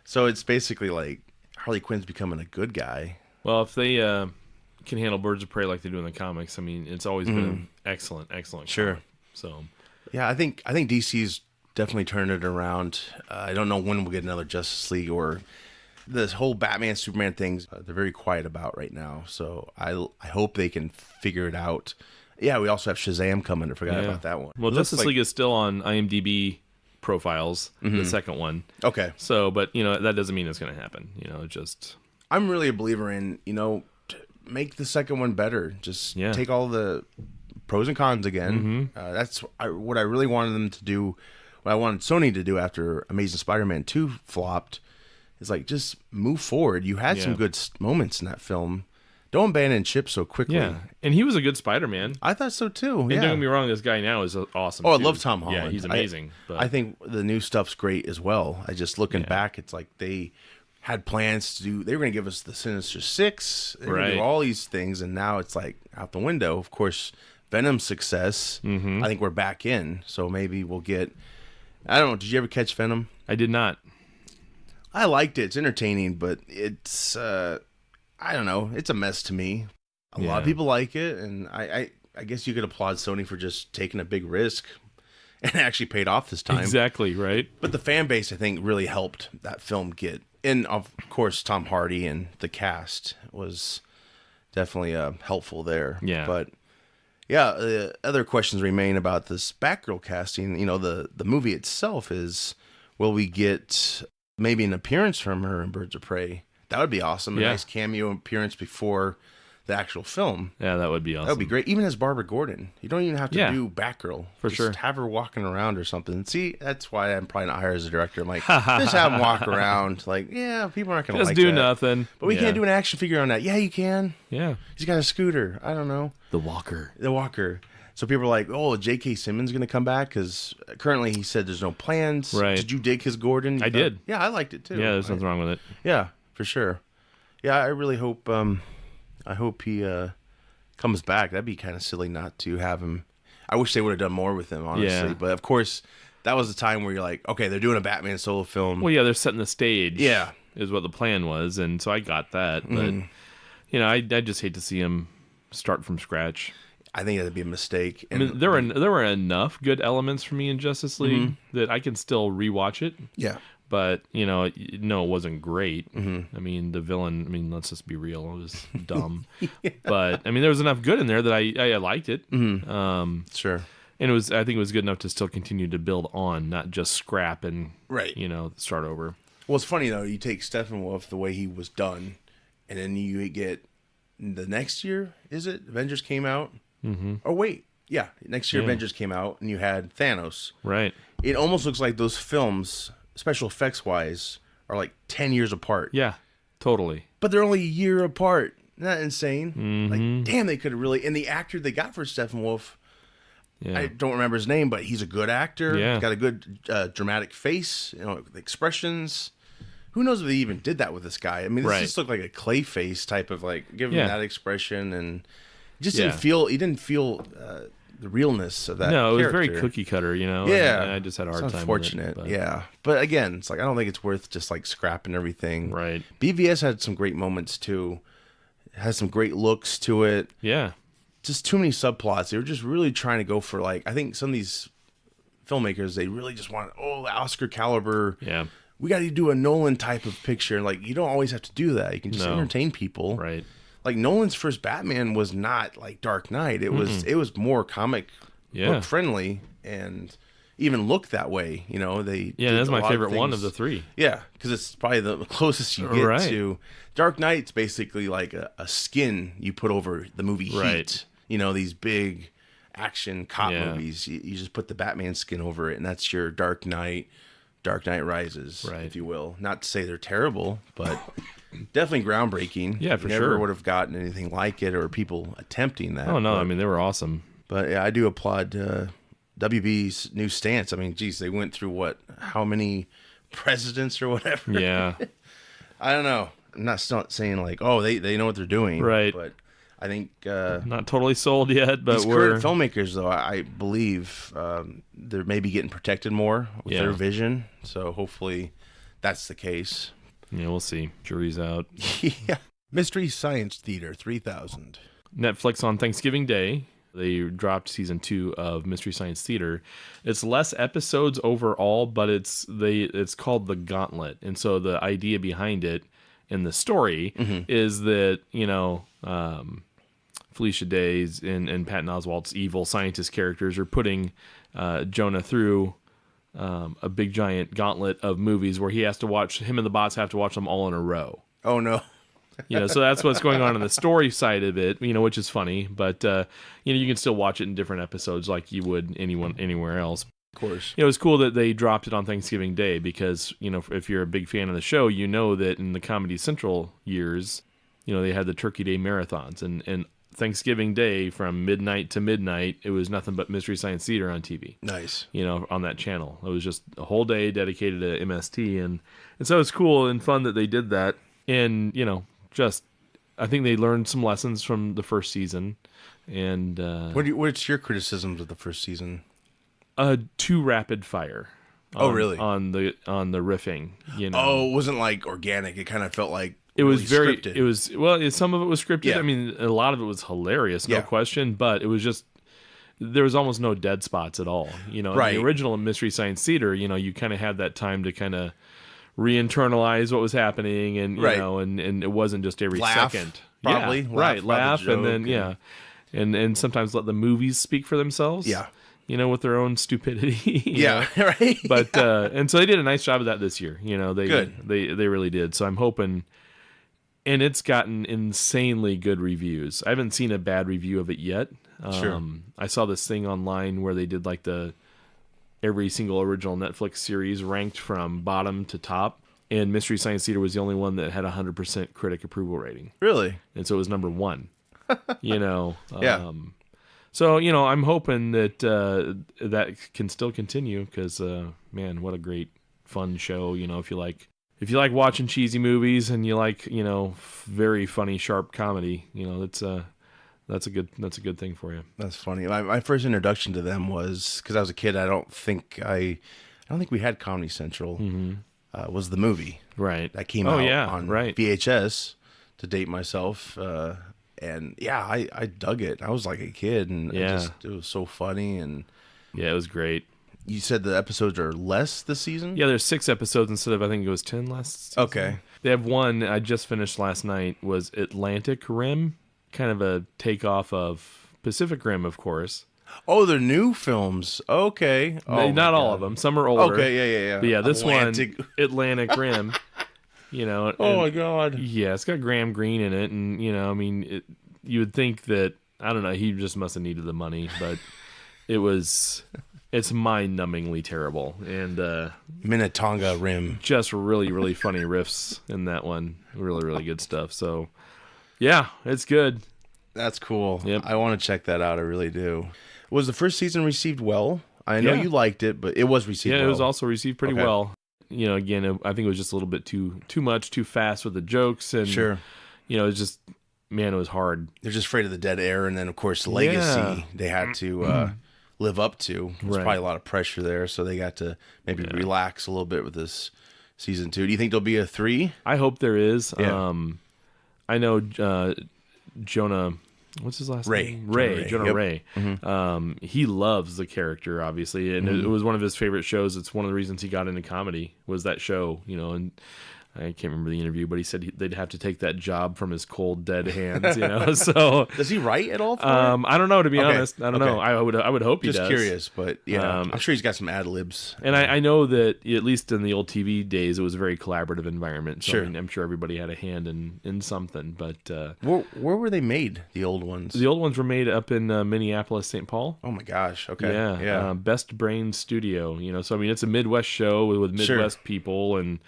So it's basically like Harley Quinn's becoming a good guy. Well, if they can handle Birds of Prey like they do in the comics, I mean, it's always been an excellent Sure. comic. So, yeah, I think DC's definitely turned it around. I don't know when we'll get another Justice League or this whole Batman Superman things. They're very quiet about right now. So I hope they can figure it out. Yeah, we also have Shazam coming. I forgot about that one. Well, Justice League is still on IMDb profiles, the second one. Okay. So, but that doesn't mean it's going to happen. Just I'm really a believer in make the second one better. Just take all the pros and cons again. That's what I really wanted them to do. What I wanted Sony to do after Amazing Spider-Man 2 flopped is like just move forward. You had some good moments in that film. Don't abandon ship so quickly. Yeah, and he was a good Spider-Man. I thought so too. And don't get me wrong, this guy now is awesome. Oh, I love Tom Holland. Yeah, he's amazing. I think the new stuff's great as well. I just looking back, it's like they had plans to do. They were going to give us the Sinister Six, they were gonna do all these things, and now it's like out the window. Of course, Venom's success. I think we're back in, so maybe we'll get. I don't know. Did you ever catch Venom? I did not. I liked it. It's entertaining, but it's. I don't know. It's a mess to me. A lot of people like it, and I guess you could applaud Sony for just taking a big risk, and it actually paid off this time. Exactly, right? But the fan base, I think, really helped that film get. And, of course, Tom Hardy and the cast was definitely helpful there. Yeah. But, other questions remain about this Batgirl casting. The movie itself is, will we get maybe an appearance from her in Birds of Prey? That would be awesome. A nice cameo appearance before the actual film. Yeah, that would be awesome. That would be great. Even as Barbara Gordon. You don't even have to do Batgirl. Just sure. Have her walking around or something. See, that's why I'm probably not hired as a director. I'm like, just have him walk around. Like, people aren't going to like that. Just do nothing. But we can't do an action figure on that. Yeah, you can. Yeah. He's got a scooter. I don't know. The Walker. So people are like, oh, J.K. Simmons going to come back? Because currently he said there's no plans. Right. Did you dig his Gordon? I did. Yeah, I liked it too. Yeah, there's nothing wrong with it. Yeah, for sure. Yeah, I really hope. I hope he comes back. That'd be kind of silly not to have him. I wish they would have done more with him, honestly. Yeah. But of course, that was the time where you're like, okay, they're doing a Batman solo film. Well, yeah, they're setting the stage. Yeah, is what the plan was, and so I got that. But I just hate to see him start from scratch. I think that'd be a mistake. And I mean, there were enough good elements for me in Justice League that I can still rewatch it. Yeah. But, it wasn't great. I mean, the villain, let's just be real, it was dumb. But, there was enough good in there that I liked it. Sure. And I think it was good enough to still continue to build on, not just scrap and, start over. Well, it's funny, though. You take Steppenwolf the way he was done, and then you get the next year, is it? Avengers came out? Oh, wait. Yeah, next year Avengers came out, and you had Thanos. Right. It almost looks like those films, special effects wise, are like 10 years apart. Yeah. Totally. But they're only a year apart. Isn't that insane? Mm-hmm. Like, damn, they could have really... And the actor they got for Steppenwolf, I don't remember his name, but he's a good actor. Yeah. He's got a good dramatic face, the expressions. Who knows if they even did that with this guy? I mean, this just looked like a clay face type of like, give him that expression, and it just didn't feel... He didn't feel... the realness of that No, it was character. very cookie cutter, Yeah. And I just had a hard time unfortunate, with it. yeah. But again, it's like, I don't think it's worth just like scrapping everything. Right. BVS had some great moments too. It has some great looks to it. Yeah. Just too many subplots. They were just really trying to go for like, I think some of these filmmakers, they really just want, Oscar caliber. Yeah. We got to do a Nolan type of picture. Like, you don't always have to do that. You can just entertain people. Right. Like Nolan's first Batman was not like Dark Knight. It was more comic book friendly and even looked that way. That's my favorite one of the three. Yeah, because it's probably the closest you get to Dark Knight's basically like a skin you put over the movie Heat. Right. These big action cop movies. You just put the Batman skin over it, and that's your Dark Knight Rises, if you will. Not to say they're terrible, but definitely groundbreaking. Yeah, for Never sure. would have gotten anything like it or people attempting that. Oh, no, but, I mean, they were awesome. But yeah, I do applaud WB's new stance. I mean, geez, they went through how many presidents or whatever? Yeah. I don't know. I'm not saying like, they know what they're doing. Right. But I think... not totally sold yet, but these current filmmakers, though, I believe they're maybe getting protected more with their vision. So hopefully that's the case. Yeah, we'll see. Jury's out. Yeah. Mystery Science Theater 3000. Netflix on Thanksgiving Day, they dropped season 2 of Mystery Science Theater. It's less episodes overall, but it's called The Gauntlet. And so the idea behind it and the story is that, Felicia Day's and Patton Oswalt's evil scientist characters are putting Jonah through a big giant gauntlet of movies where him and the bots have to watch them all in a row. Oh, no. So that's what's going on in the story side of it, which is funny, but you can still watch it in different episodes like you would anywhere else. Of course. It was cool that they dropped it on Thanksgiving Day because, if you're a big fan of the show, you know that in the Comedy Central years, they had the Turkey Day marathons, and Thanksgiving Day from midnight to midnight, it was nothing but Mystery Science Theater on TV. Nice. On that channel. It was just a whole day dedicated to MST, and so it's cool and fun that they did that. And, I think they learned some lessons from the first season. And what's your criticisms of the first season? Too rapid fire. Really? On the riffing, Oh, it wasn't like organic. It kind of felt like it was very scripted. It was some of it was scripted. Yeah. I mean, a lot of it was hilarious, no question, but it was just there was almost no dead spots at all. In the original Mystery Science Theater, you kind of had that time to kind of re-internalize what was happening, and and it wasn't just every second. Probably. Laugh and then and sometimes let the movies speak for themselves. Yeah. With their own stupidity. Right. But and so they did a nice job of that this year. Good. They really did. So I'm hoping, and it's gotten insanely good reviews. I haven't seen a bad review of it yet. Sure. I saw this thing online where they did like every single original Netflix series ranked from bottom to top, and Mystery Science Theater was the only one that had 100% critic approval rating. Really? And so it was number 1. Yeah. So, I'm hoping that that can still continue because, man, what a great, fun show. If you like watching cheesy movies and you like, very funny, sharp comedy, that's a good thing for you. That's funny. My first introduction to them was because I was a kid. I don't think we had Comedy Central. Was the movie that came out on VHS, to date myself. And I dug it. I was like a kid, and it was so funny. And it was great. You said the episodes are less this season? Yeah, there's 6 episodes instead of, I think it was 10 last season. Okay. They have one I just finished last night, was Atlantic Rim, kind of a takeoff of Pacific Rim, of course. Oh, they're new films. Okay. Not all of them. Some are older. Okay, yeah. But yeah, this one, Atlantic Rim. Oh my God. Yeah, it's got Graham Greene in it, and you would think that, I don't know, he just must have needed the money, but it was It's mind-numbingly terrible, and Minnetonka Rim. Just really, really funny riffs in that one. Really, really good stuff. So, yeah, it's good. That's cool. Yep. I want to check that out. I really do. Was the first season received well? I know you liked it, but it was received well. Yeah, it was also received pretty well. You know, again, I think it was just a little bit too much, too fast with the jokes, and sure. You know, it's just, man, it was hard. They're just afraid of the dead air, and then of course Legacy they had to live up to. There's probably a lot of pressure there, so they got to maybe relax a little bit with this season 2. Do you think there'll be a 3? I hope there is. Yeah. I know Jonah. What's his last name? Jonah Ray. Mm-hmm. He loves the character, obviously, and it was one of his favorite shows. It's one of the reasons he got into comedy was that show, you know, and I can't remember the interview, but he said they'd have to take that job from his cold, dead hands, you know. So does he write at all? I don't know, to be honest. I don't know. I would hope he does. Just curious, but yeah, I'm sure he's got some ad libs. And I know that at least in the old TV days, it was a very collaborative environment. So sure. I mean, I'm sure everybody had a hand in something. But where were they made? The old ones. The old ones were made up in Minneapolis, St. Paul. Oh my gosh. Okay. Yeah. Best Brain Studio. You know, so I mean, it's a Midwest show with Midwest people and.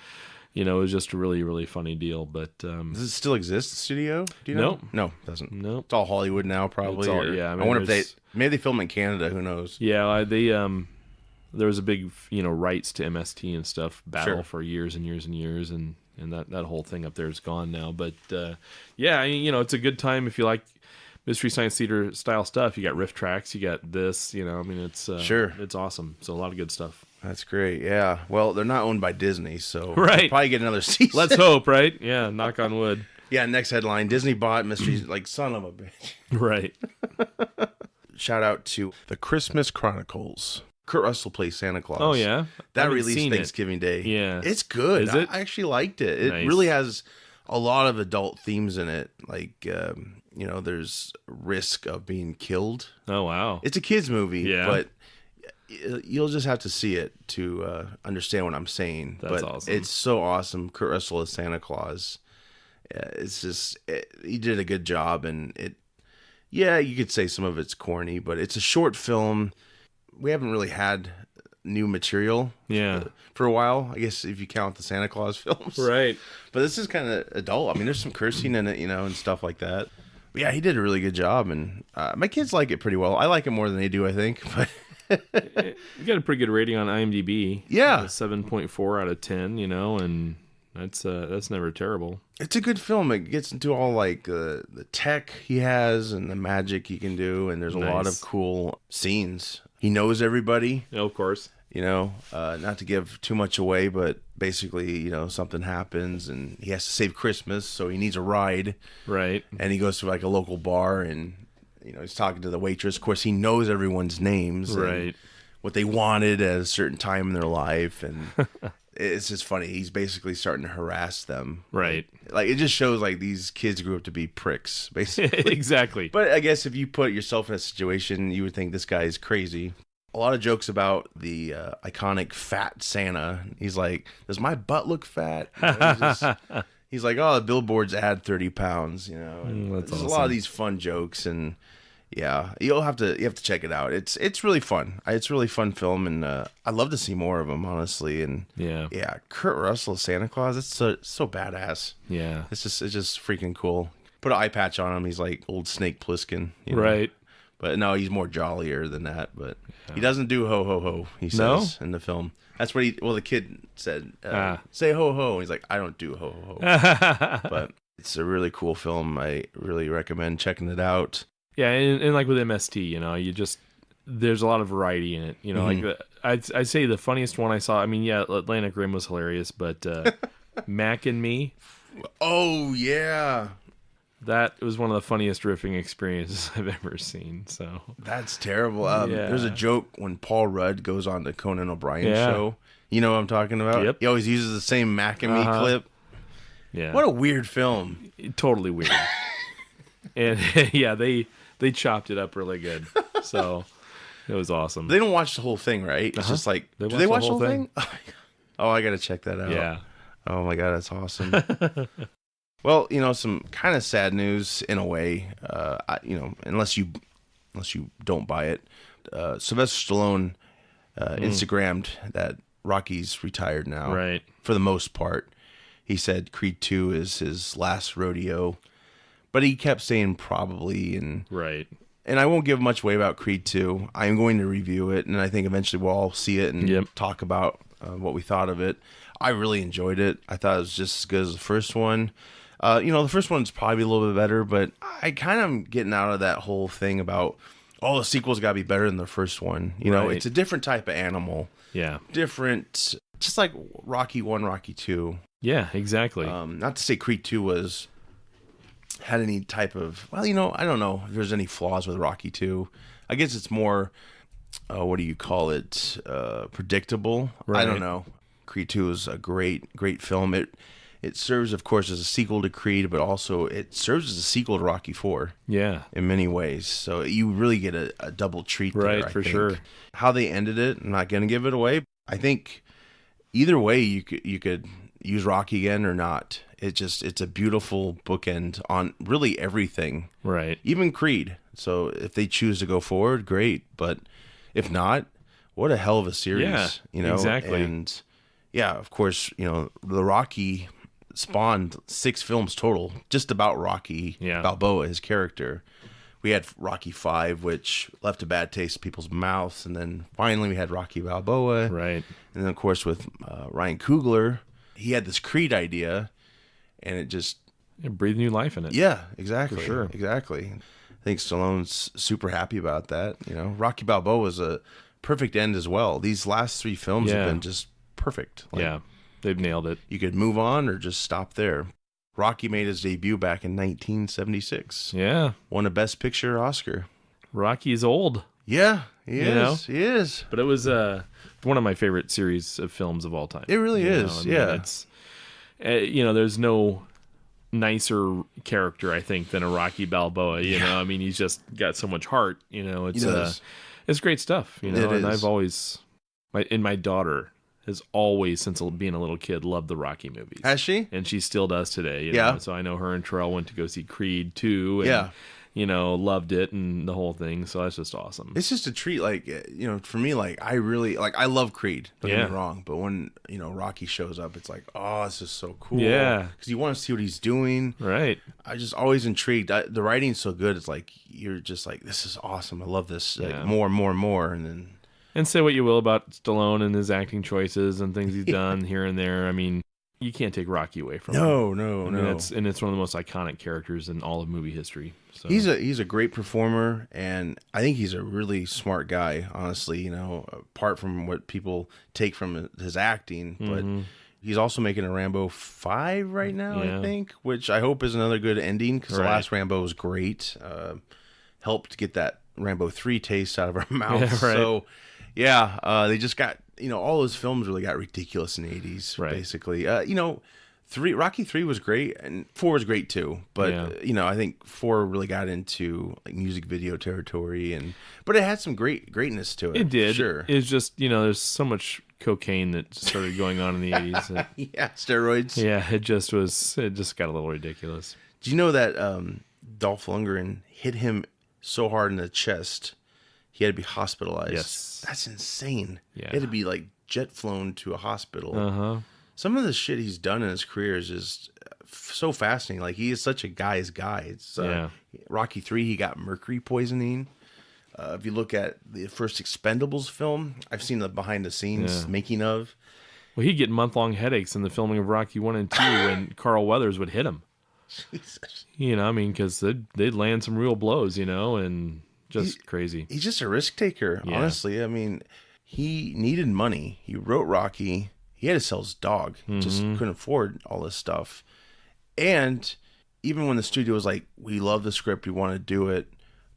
You know, it was just a really, really funny deal. But does it still exist, the studio? Do you know? No, it doesn't. No, it's all Hollywood now, probably. I wonder if maybe they film in Canada. Who knows? Yeah, they there was a big, you know, rights to MST and stuff battle for years and years and years, and that whole thing up there is gone now. But yeah, you know, it's a good time if you like Mystery Science Theater style stuff. You got riff tracks, you got this. You know, I mean, it's it's awesome. So a lot of good stuff. That's great. Yeah. Well, they're not owned by Disney, so right. They'll probably get another season. Let's hope, right? Yeah. Knock on wood. Yeah. Next headline: Disney bought Mysteries. Like, son of a bitch. Right. Shout out to the Christmas Chronicles. Kurt Russell plays Santa Claus. Oh yeah, that released Thanksgiving Day. Yeah, it's good. Is it? I actually liked it. It really has a lot of adult themes in it. Like, you know, there's risk of being killed. Oh wow, it's a kids movie. Yeah, but you'll just have to see it to understand what I'm saying. That's awesome. It's so awesome. Kurt Russell as Santa Claus. It's just he did a good job, and you could say some of it's corny, but it's a short film. We haven't really had new material for a while, I guess, if you count the Santa Claus films. Right. But this is kind of adult. I mean, there's some cursing in it, you know, and stuff like that. But yeah, he did a really good job, and my kids like it pretty well. I like it more than they do, I think. But you got a pretty good rating on IMDb. Yeah. 7.4 out of 10, you know, and that's never terrible. It's a good film. It gets into all like the tech he has and the magic he can do, and there's a lot of cool scenes. He knows everybody. Yeah, of course. You know, not to give too much away, but basically, you know, something happens and he has to save Christmas, so he needs a ride. Right. And he goes to like a local bar and, you know, he's talking to the waitress. Of course, he knows everyone's names. Right. And what they wanted at a certain time in their life. And it's just funny. He's basically starting to harass them. Right. Like, it just shows like these kids grew up to be pricks, basically. Exactly. But I guess if you put yourself in a situation, you would think this guy is crazy. A lot of jokes about the iconic fat Santa. He's like, does my butt look fat? You know, he's like, oh, the billboards add 30 pounds, you know. And that's there's awesome. a lot of these fun jokes, and yeah, you have to check it out. It's really fun. It's a really fun film, and I'd love to see more of them, honestly. And yeah, Kurt Russell, Santa Claus, it's so badass. Yeah, it's just freaking cool. Put an eye patch on him. He's like old Snake Plissken, you know? Right. But no, he's more jollier than that. But he doesn't do ho ho ho. He says in the film. That's what the kid said. Say ho ho. And he's like, I don't do ho ho ho. But it's a really cool film. I really recommend checking it out. Yeah, and like with MST, you know, there's a lot of variety in it. You know, like I'd say the funniest one I saw. I mean, yeah, Atlantic Rim was hilarious, but Mac and Me. Oh yeah. That was one of the funniest riffing experiences I've ever seen. So that's terrible. There's a joke when Paul Rudd goes on the Conan O'Brien show. You know what I'm talking about? Yep. He always uses the same Mac and Me clip. Yeah. What a weird film. Totally weird. And yeah, they chopped it up really good. So it was awesome. They don't watch the whole thing, right? It's just like, do they watch the whole thing? Oh, I got to check that out. Yeah. Oh my God, that's awesome. Well, you know, some kind of sad news in a way. You know, unless you don't buy it. Sylvester Stallone Instagrammed that Rocky's retired now. Right. For the most part. He said Creed 2 is his last rodeo. But he kept saying probably. Right. And I won't give much away about Creed 2. I'm going to review it, and I think eventually we'll all see it and talk about what we thought of it. I really enjoyed it. I thought it was just as good as the first one. The first one's probably a little bit better, but I kind of am getting out of that whole thing about, the sequels got to be better than the first one. You know, it's a different type of animal. Yeah. Different, just like Rocky 1, Rocky 2. Yeah, exactly. Not to say Creed 2 had any type of, I don't know if there's any flaws with Rocky 2. I guess it's more, what do you call it, predictable. Right. I don't know. Creed 2 is a great film. It serves, of course, as a sequel to Creed, but also it serves as a sequel to Rocky 4. Yeah. In many ways. So you really get a double treat there, Right, I for think. sure. How they ended it, I'm not going to give it away. I think either way you could use Rocky again or not. It's a beautiful bookend on really everything. Right. Even Creed. So if they choose to go forward, great. But if not, what a hell of a series. Yeah, exactly. And yeah, of course, the Rocky spawned 6 films total just about Rocky Balboa, his character. We had Rocky 5, which left a bad taste in people's mouths, and then finally we had Rocky Balboa. Right. And then, of course, with Ryan Coogler, he had this Creed idea, and it just... It breathed new life in it. Yeah, exactly. For sure. Exactly. I think Stallone's super happy about that. Rocky Balboa was a perfect end as well. These last 3 films have been just perfect. They've nailed it. You could move on or just stop there. Rocky made his debut back in 1976. Yeah. Won a Best Picture Oscar. Rocky's old. Yeah, he is. He is. But it was one of my favorite series of films of all time. It really is. It's there's no nicer character, I think, than a Rocky Balboa. You know, I mean, he's just got so much heart. It's great stuff. It is. And I've always, my daughter has always, since being a little kid, loved the Rocky movies. Has she? And she still does today. Yeah. So I know her and Terrell went to go see Creed 2. And, loved it and the whole thing. So that's just awesome. It's just a treat. For me, I really, I love Creed. Don't get me wrong. But when, Rocky shows up, it's like, oh, this is so cool. Yeah. Because you want to see what he's doing. Right. I just always intrigued. The writing's so good. It's like, you're just like, this is awesome. I love this. More and more and more. And then... And say what you will about Stallone and his acting choices and things he's done here and there. I mean, you can't take Rocky away from him. No. It's one of the most iconic characters in all of movie history. So. He's a great performer, and I think he's a really smart guy, honestly, apart from what people take from his acting. But he's also making a Rambo 5 right now, I think, which I hope is another good ending, because the last Rambo was great. Helped get that Rambo 3 taste out of our mouth. Yeah, right. So... they just got, all those films really got ridiculous in the 80s, basically. Rocky 3 was great, and 4 was great too. But, I think 4 really got into music video territory, but it had some greatness to it. It did. Sure. It's just, there's so much cocaine that started going on in the 80s. Steroids. Yeah, it just got a little ridiculous. Do you know that Dolph Lundgren hit him so hard in the chest, he had to be hospitalized? Yes. That's insane. Yeah. He had to be jet flown to a hospital. Uh-huh. Some of the shit he's done in his career is just so fascinating. He is such a guy's guy. It's, Rocky 3, he got mercury poisoning. If you look at the first Expendables film, I've seen the behind the scenes making of. Well, he'd get month-long headaches in the filming of Rocky 1 and 2 when Carl Weathers would hit him. Jesus. Because they'd land some real blows, and... Just crazy. He's just a risk taker, honestly. I mean, he needed money. He wrote Rocky. He had to sell his dog. Just couldn't afford all this stuff. And even when the studio was like, we love the script, we want to do it,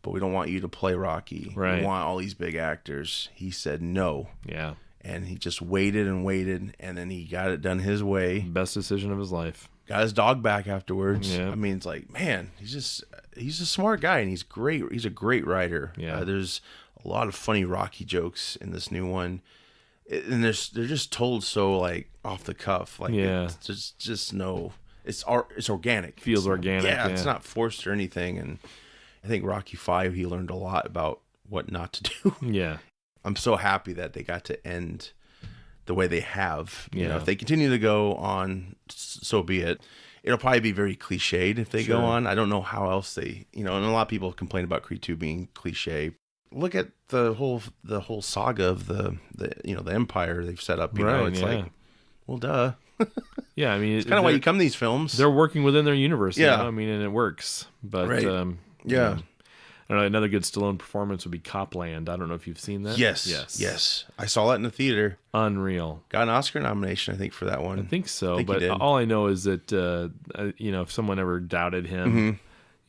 but we don't want you to play Rocky. Right. We want all these big actors. He said no. Yeah. And he just waited and waited, and then he got it done his way. Best decision of his life. Got his dog back afterwards. Yeah. I mean, it's like, man, he's a smart guy, and he's great. He's a great writer. Yeah. There's a lot of funny Rocky jokes in this new one, and they're just told so off the cuff. It's just no. It's organic. Feels organic. Yeah, it's not forced or anything. And I think Rocky 5, he learned a lot about what not to do. Yeah. I'm so happy that they got to end the way they have. You Yeah. know, if they continue to go on, so be it. It'll probably be very cliched if they go on. I don't know how else they, and a lot of people complain about Creed 2 being cliche. Look at the whole saga of the empire they've set up. You know, it's like, well, duh. Yeah, I mean, it's kind of why you come to these films. They're working within their universe. Yeah, I mean, and it works. But yeah. I don't know, another good Stallone performance would be Copland. I don't know if you've seen that. Yes. I saw that in the theater. Unreal. Got an Oscar nomination, I think, for that one. I think so. But all I know is that if someone ever doubted him,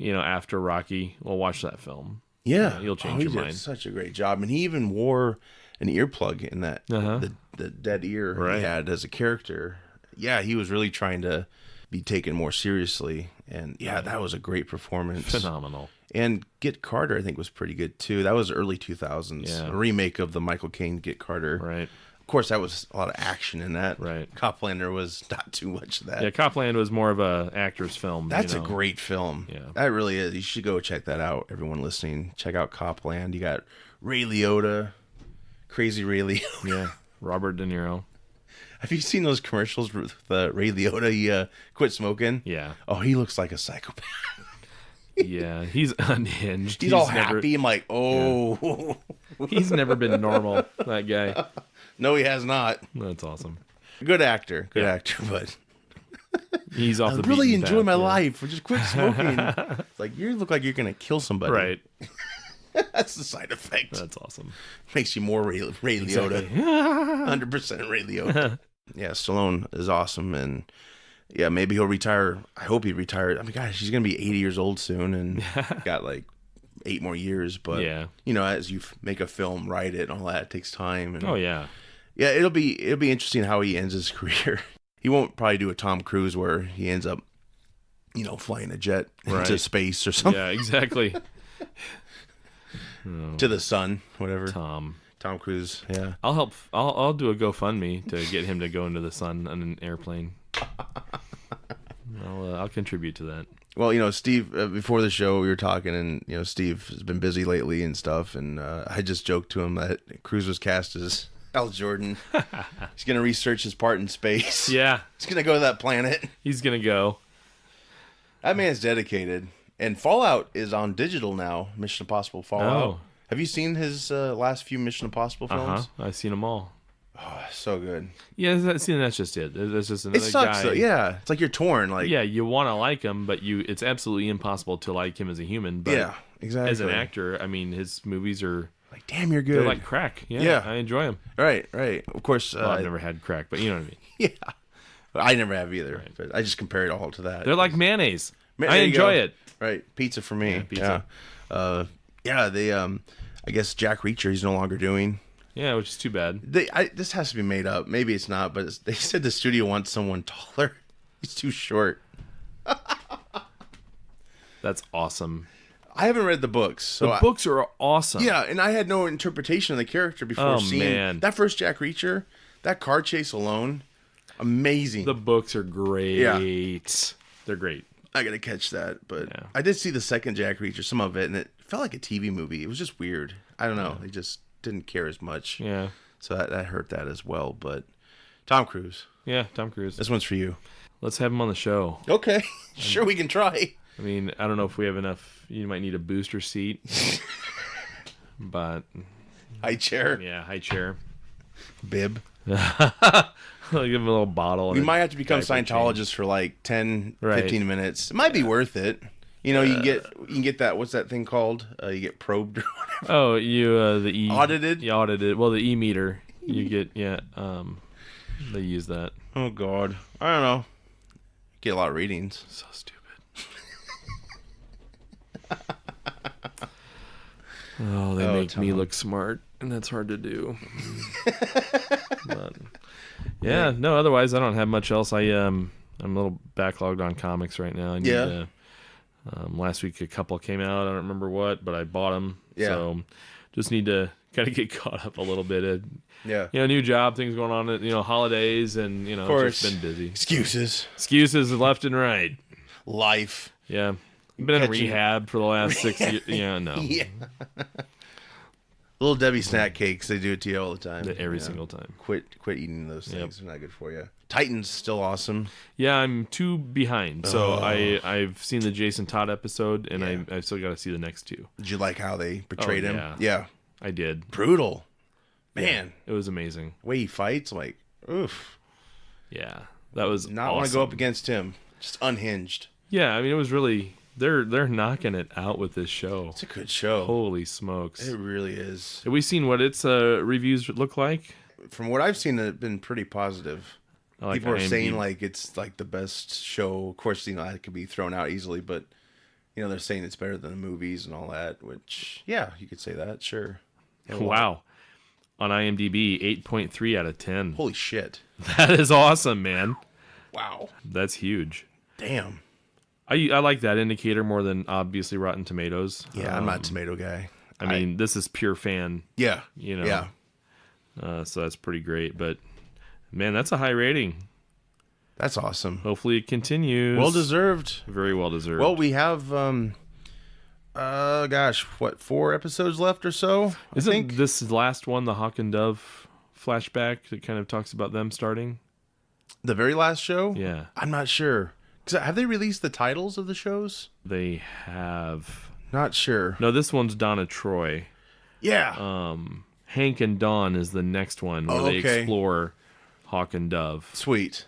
after Rocky, well, watch that film. Yeah, you'll change your mind. Did such a great job, and he even wore an earplug in that the dead ear he had as a character. Yeah, he was really trying to be taken more seriously, and that was a great performance. Phenomenal. And Get Carter, I think, was pretty good too. That was early 2000s, a remake of the Michael Caine Get Carter. Right. Of course, that was a lot of action in that. Right. Coplander was not too much of that. Yeah, Copland was more of a actor's film. That's a great film. Yeah. That really is. You should go check that out, everyone listening. Check out Copland. You got Ray Liotta, crazy Ray Liotta. Yeah, Robert De Niro. Have you seen those commercials with Ray Liotta? He quit smoking. Yeah. Oh, he looks like a psychopath. Yeah, he's unhinged. He's all happy. I'm like, oh. Yeah. He's never been normal, that guy. No, he has not. That's awesome. Good actor, but he's off the beaten really enjoy path, my life. Just quit smoking. It's like, you look like you're going to kill somebody. Right. That's the side effect. That's awesome. Makes you more Ray Liotta. Exactly. 100% Ray Liotta. Yeah, Stallone is awesome, and maybe he'll retire. I hope he retires. I mean, gosh, he's gonna be 80 years old soon, and got like 8 more years. But as you make a film, write it, and all that, it takes time. And, it'll be interesting how he ends his career. He won't probably do a Tom Cruise where he ends up, flying a jet into space or something. Yeah, exactly. To the sun, whatever. Tom Cruise. Yeah, I'll help. I'll do a GoFundMe to get him to go into the sun on an airplane. I'll contribute to that. Well, Steve, before the show we were talking, and Steve has been busy lately and stuff, and I just joked to him that Cruise was cast as Hal Jordan. He's gonna research his part in space. Yeah, he's gonna go to that planet. He's gonna go. That man's dedicated. And Fallout is on digital now. Mission Impossible Fallout. Oh. Have you seen his last few Mission Impossible films? I've seen them all. Oh, so good. Yeah, that's just it. That's just another guy. It sucks, guy. Though. Yeah, it's like you're torn. Like, yeah, you want to like him, but it's absolutely impossible to like him as a human. But yeah, exactly. As an actor, I mean, his movies are like, damn, you're good. They're like crack. Yeah, I enjoy them. Right. Of course. Well, I've never had crack, but you know what I mean. Yeah, I never have either. Right. But I just compare it all to that. They're like mayonnaise. I enjoy it. Right, pizza for me. Yeah, pizza. They I guess Jack Reacher he's no longer doing. Yeah, which is too bad. This has to be made up. Maybe it's not, but they said the studio wants someone taller. He's too short. That's awesome. I haven't read the books. So the books are awesome. Yeah, and I had no interpretation of the character before seeing that first Jack Reacher. That car chase alone, amazing. The books are great. Yeah. They're great. I gotta catch that, but I did see the second Jack Reacher, some of it, and it felt like a TV movie. It was just weird. I don't know. They just didn't care as much. Yeah. So that hurt that as well. But Tom Cruise. Yeah, Tom Cruise. This one's for you. Let's have him on the show. Okay. Sure, we can try. I mean, I don't know if we have enough. You might need a booster seat. But high chair. Yeah, high chair. Bib. I'll give him a little bottle. We might have to become Scientologists for like 10, 15 minutes. It might be worth it. You can get that. What's that thing called? You get probed or whatever. Oh, the audited. You audited. Well, the meter. You get They use that. Oh God, I don't know. Get a lot of readings. So stupid. They make me look smart, and that's hard to do. But, no. Otherwise, I don't have much else. I'm a little backlogged on comics right now. I need last week a couple came out. I don't remember what, but I bought them. Yeah. So just need to kind of get caught up a little bit. New job, things going on. Holidays, and it's just been busy. Excuses left and right. Life. Yeah. Been in rehab for the last 6 years. Yeah, no. Yeah. Little Debbie snack cakes, they do it to you all the time. Every single time. Quit eating those things. They're not good for you. Titans still awesome. Yeah, I'm 2 behind. So I've seen the Jason Todd episode, and I've still got to see the next 2. Did you like how they portrayed him? Yeah. I did. Brutal. Man. Yeah, it was amazing. The way he fights, like, oof. Yeah. That was not want to go up against him. Just unhinged. Yeah, I mean, it was really... They're knocking it out with this show. It's a good show. Holy smokes. It really is. Have we seen what its reviews look like? From what I've seen, it's been pretty positive. Like people are saying like it's like the best show. Of course, that could be thrown out easily, but they're saying it's better than the movies and all that. Which, yeah, you could say that. Sure. Yeah, wow. On IMDb, 8.3 out of 10. Holy shit. That is awesome, man. Wow. That's huge. Damn. I like that indicator more than obviously Rotten Tomatoes. Yeah, I'm not a tomato guy. I mean, this is pure fan. Yeah. Yeah. So that's pretty great. But, man, that's a high rating. That's awesome. Hopefully it continues. Well deserved. Very well deserved. Well, we have, 4 episodes left or so? Isn't this last one the Hawk and Dove flashback that kind of talks about them starting? The very last show? Yeah. I'm not sure. Have they released the titles of the shows? They have. Not sure. No, this one's Donna Troy. Yeah. Hank and Dawn is the next one where they explore Hawk and Dove. Sweet.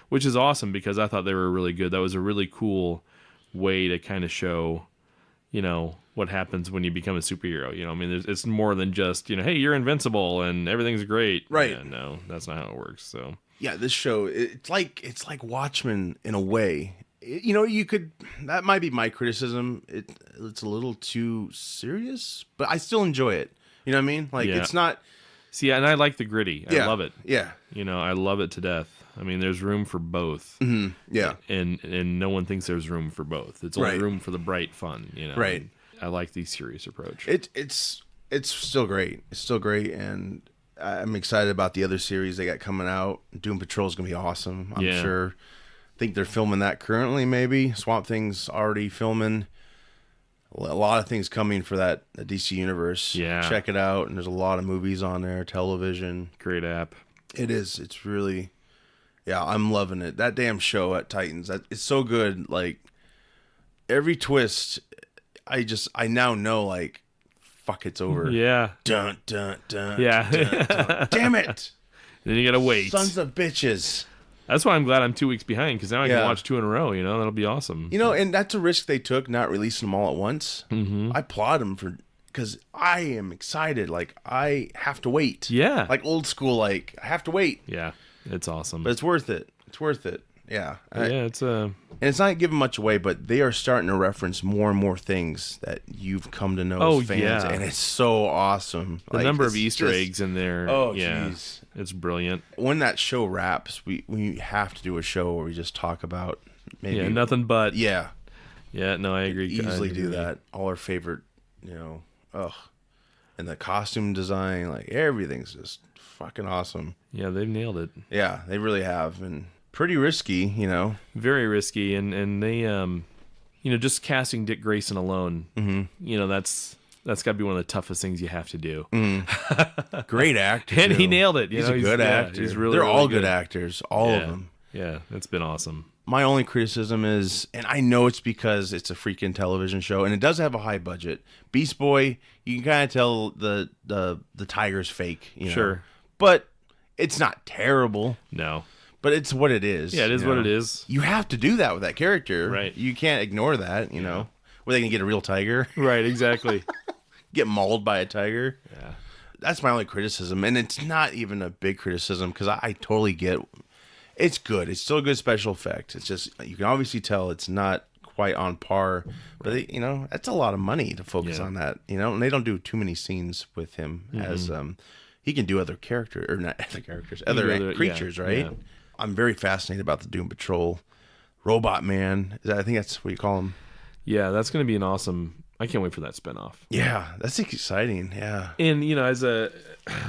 Which is awesome because I thought they were really good. That was a really cool way to kind of show, what happens when you become a superhero. I mean, it's more than just, hey, you're invincible and everything's great. Right. Yeah, no, that's not how it works. So. Yeah, this show, it's like Watchmen in a way. That might be my criticism. It's a little too serious, but I still enjoy it. You know what I mean? Like, it's not... See, and I like the gritty. I love it. Yeah. I love it to death. I mean, there's room for both. Mm-hmm. Yeah. And no one thinks there's room for both. It's only room for the bright fun, Right. And I like the serious approach. It's still great. It's still great, and I'm excited about the other series they got coming out. Doom Patrol is going to be awesome, I'm sure. I think they're filming that currently, maybe. Swamp Thing's already filming. A lot of things coming for the DC Universe. Yeah. Check it out, and there's a lot of movies on there, television. Great app. It is. It's really... Yeah, I'm loving it. That damn show at Titans, it's so good. Like, every twist, I now know, like, fuck, it's over. Yeah. Dun, dun, dun. Yeah. Dun, dun. Damn it. Then you gotta wait. Sons of bitches. That's why I'm glad I'm 2 weeks behind, because now I can watch 2 in a row, That'll be awesome. And that's a risk they took, not releasing them all at once. Mm-hmm. I applaud them because I am excited. Like, I have to wait. Yeah. Like old school, like, I have to wait. Yeah. It's awesome. But it's worth it. It's worth it. Yeah. It's and it's not giving much away, but they are starting to reference more and more things that you've come to know as fans. Yeah. And it's so awesome. The number of Easter eggs in there. Oh, yeah. jeez. It's brilliant. When that show wraps, we have to do a show where we just talk about maybe nothing but. Yeah. Yeah, no, I agree. Easily do that. All our favorite, and the costume design, like everything's just fucking awesome. Yeah, they've nailed it. Yeah, they really have, and pretty risky, Very risky, and they, just casting Dick Grayson alone, that's got to be one of the toughest things you have to do. Great actor, and he nailed it. He's a good actor. He's really, they're all really good actors, all of them. Yeah, it's been awesome. My only criticism is, and I know it's because it's a freaking television show, and it does have a high budget. Beast Boy, you can kind of tell the tiger's fake, Sure. But it's not terrible. No. But it's what it is. Yeah, it is what it is. You have to do that with that character. Right. You can't ignore that, know. Where they can get a real tiger. Right, exactly. Get mauled by a tiger. Yeah. That's my only criticism. And it's not even a big criticism because I totally get... It's good. It's still a good special effect. It's just, you can obviously tell it's not quite on par. But, that's a lot of money to focus on that, And they don't do too many scenes with him as... he can do other characters, or not other characters, other creatures, right? Yeah. I'm very fascinated about the Doom Patrol. Robot Man. I think that's what you call him. Yeah, that's going to be an awesome I can't wait for that spinoff. Yeah, that's exciting. Yeah. And, I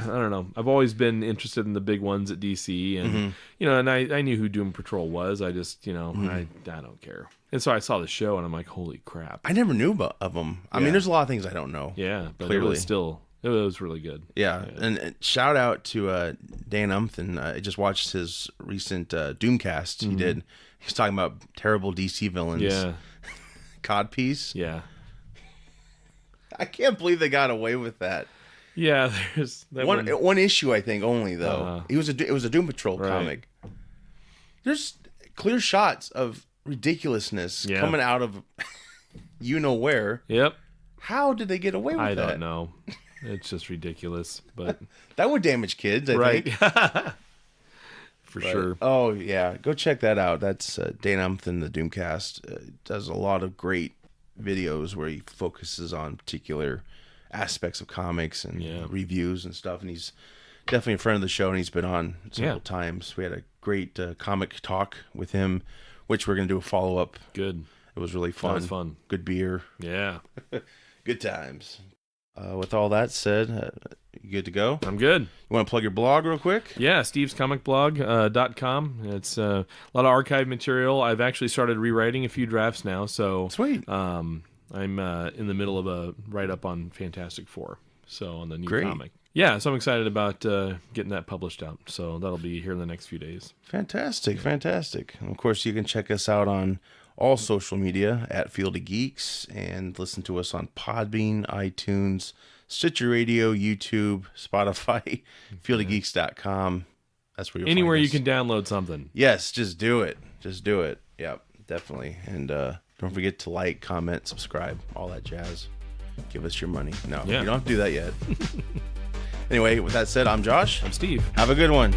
don't know, I've always been interested in the big ones at DC. And, and I knew who Doom Patrol was. I just, I don't care. And so I saw the show and I'm like, holy crap. I never knew of them. I mean, there's a lot of things I don't know. Yeah. But clearly. It was really good. Yeah. And shout out to Dan Umpton. I just watched his recent Doomcast he did. He's talking about terrible DC villains. Yeah. Codpiece. Yeah. I can't believe they got away with that. Yeah, there's that one issue, I think, only though. It was a Doom Patrol comic. There's clear shots of ridiculousness coming out of you know where. Yep. How did they get away with that? I don't know. It's just ridiculous, but that would damage kids, I think. For sure. Oh yeah, go check that out. That's Dan Umpton, the Doomcast. Does a lot of great videos where he focuses on particular aspects of comics and reviews and stuff. And he's definitely a friend of the show, and he's been on several times. We had a great comic talk with him, which we're going to do a follow-up. Good. It was really fun. That was fun. Good beer. Yeah. Good times. With all that said, you good to go? I'm good. You want to plug your blog real quick? Yeah, stevescomicblog.com. It's a lot of archive material. I've actually started rewriting a few drafts now. So sweet. I'm in the middle of a write-up on Fantastic Four, so on the new Great. comic. Yeah, so I'm excited about getting that published out. So that'll be here in the next few days. Fantastic. And of course, you can check us out on all social media at Field of Geeks, and listen to us on Podbean, iTunes, Stitcher Radio, YouTube, Spotify, fieldofgeeks.com. That's where you'll anywhere find you us. can download something. Yes, just do it. Yep, definitely. And don't forget to like, comment, subscribe, all that jazz. Give us your money. No, you don't have to do that yet. Anyway, with that said, I'm Josh. I'm Steve. Have a good one.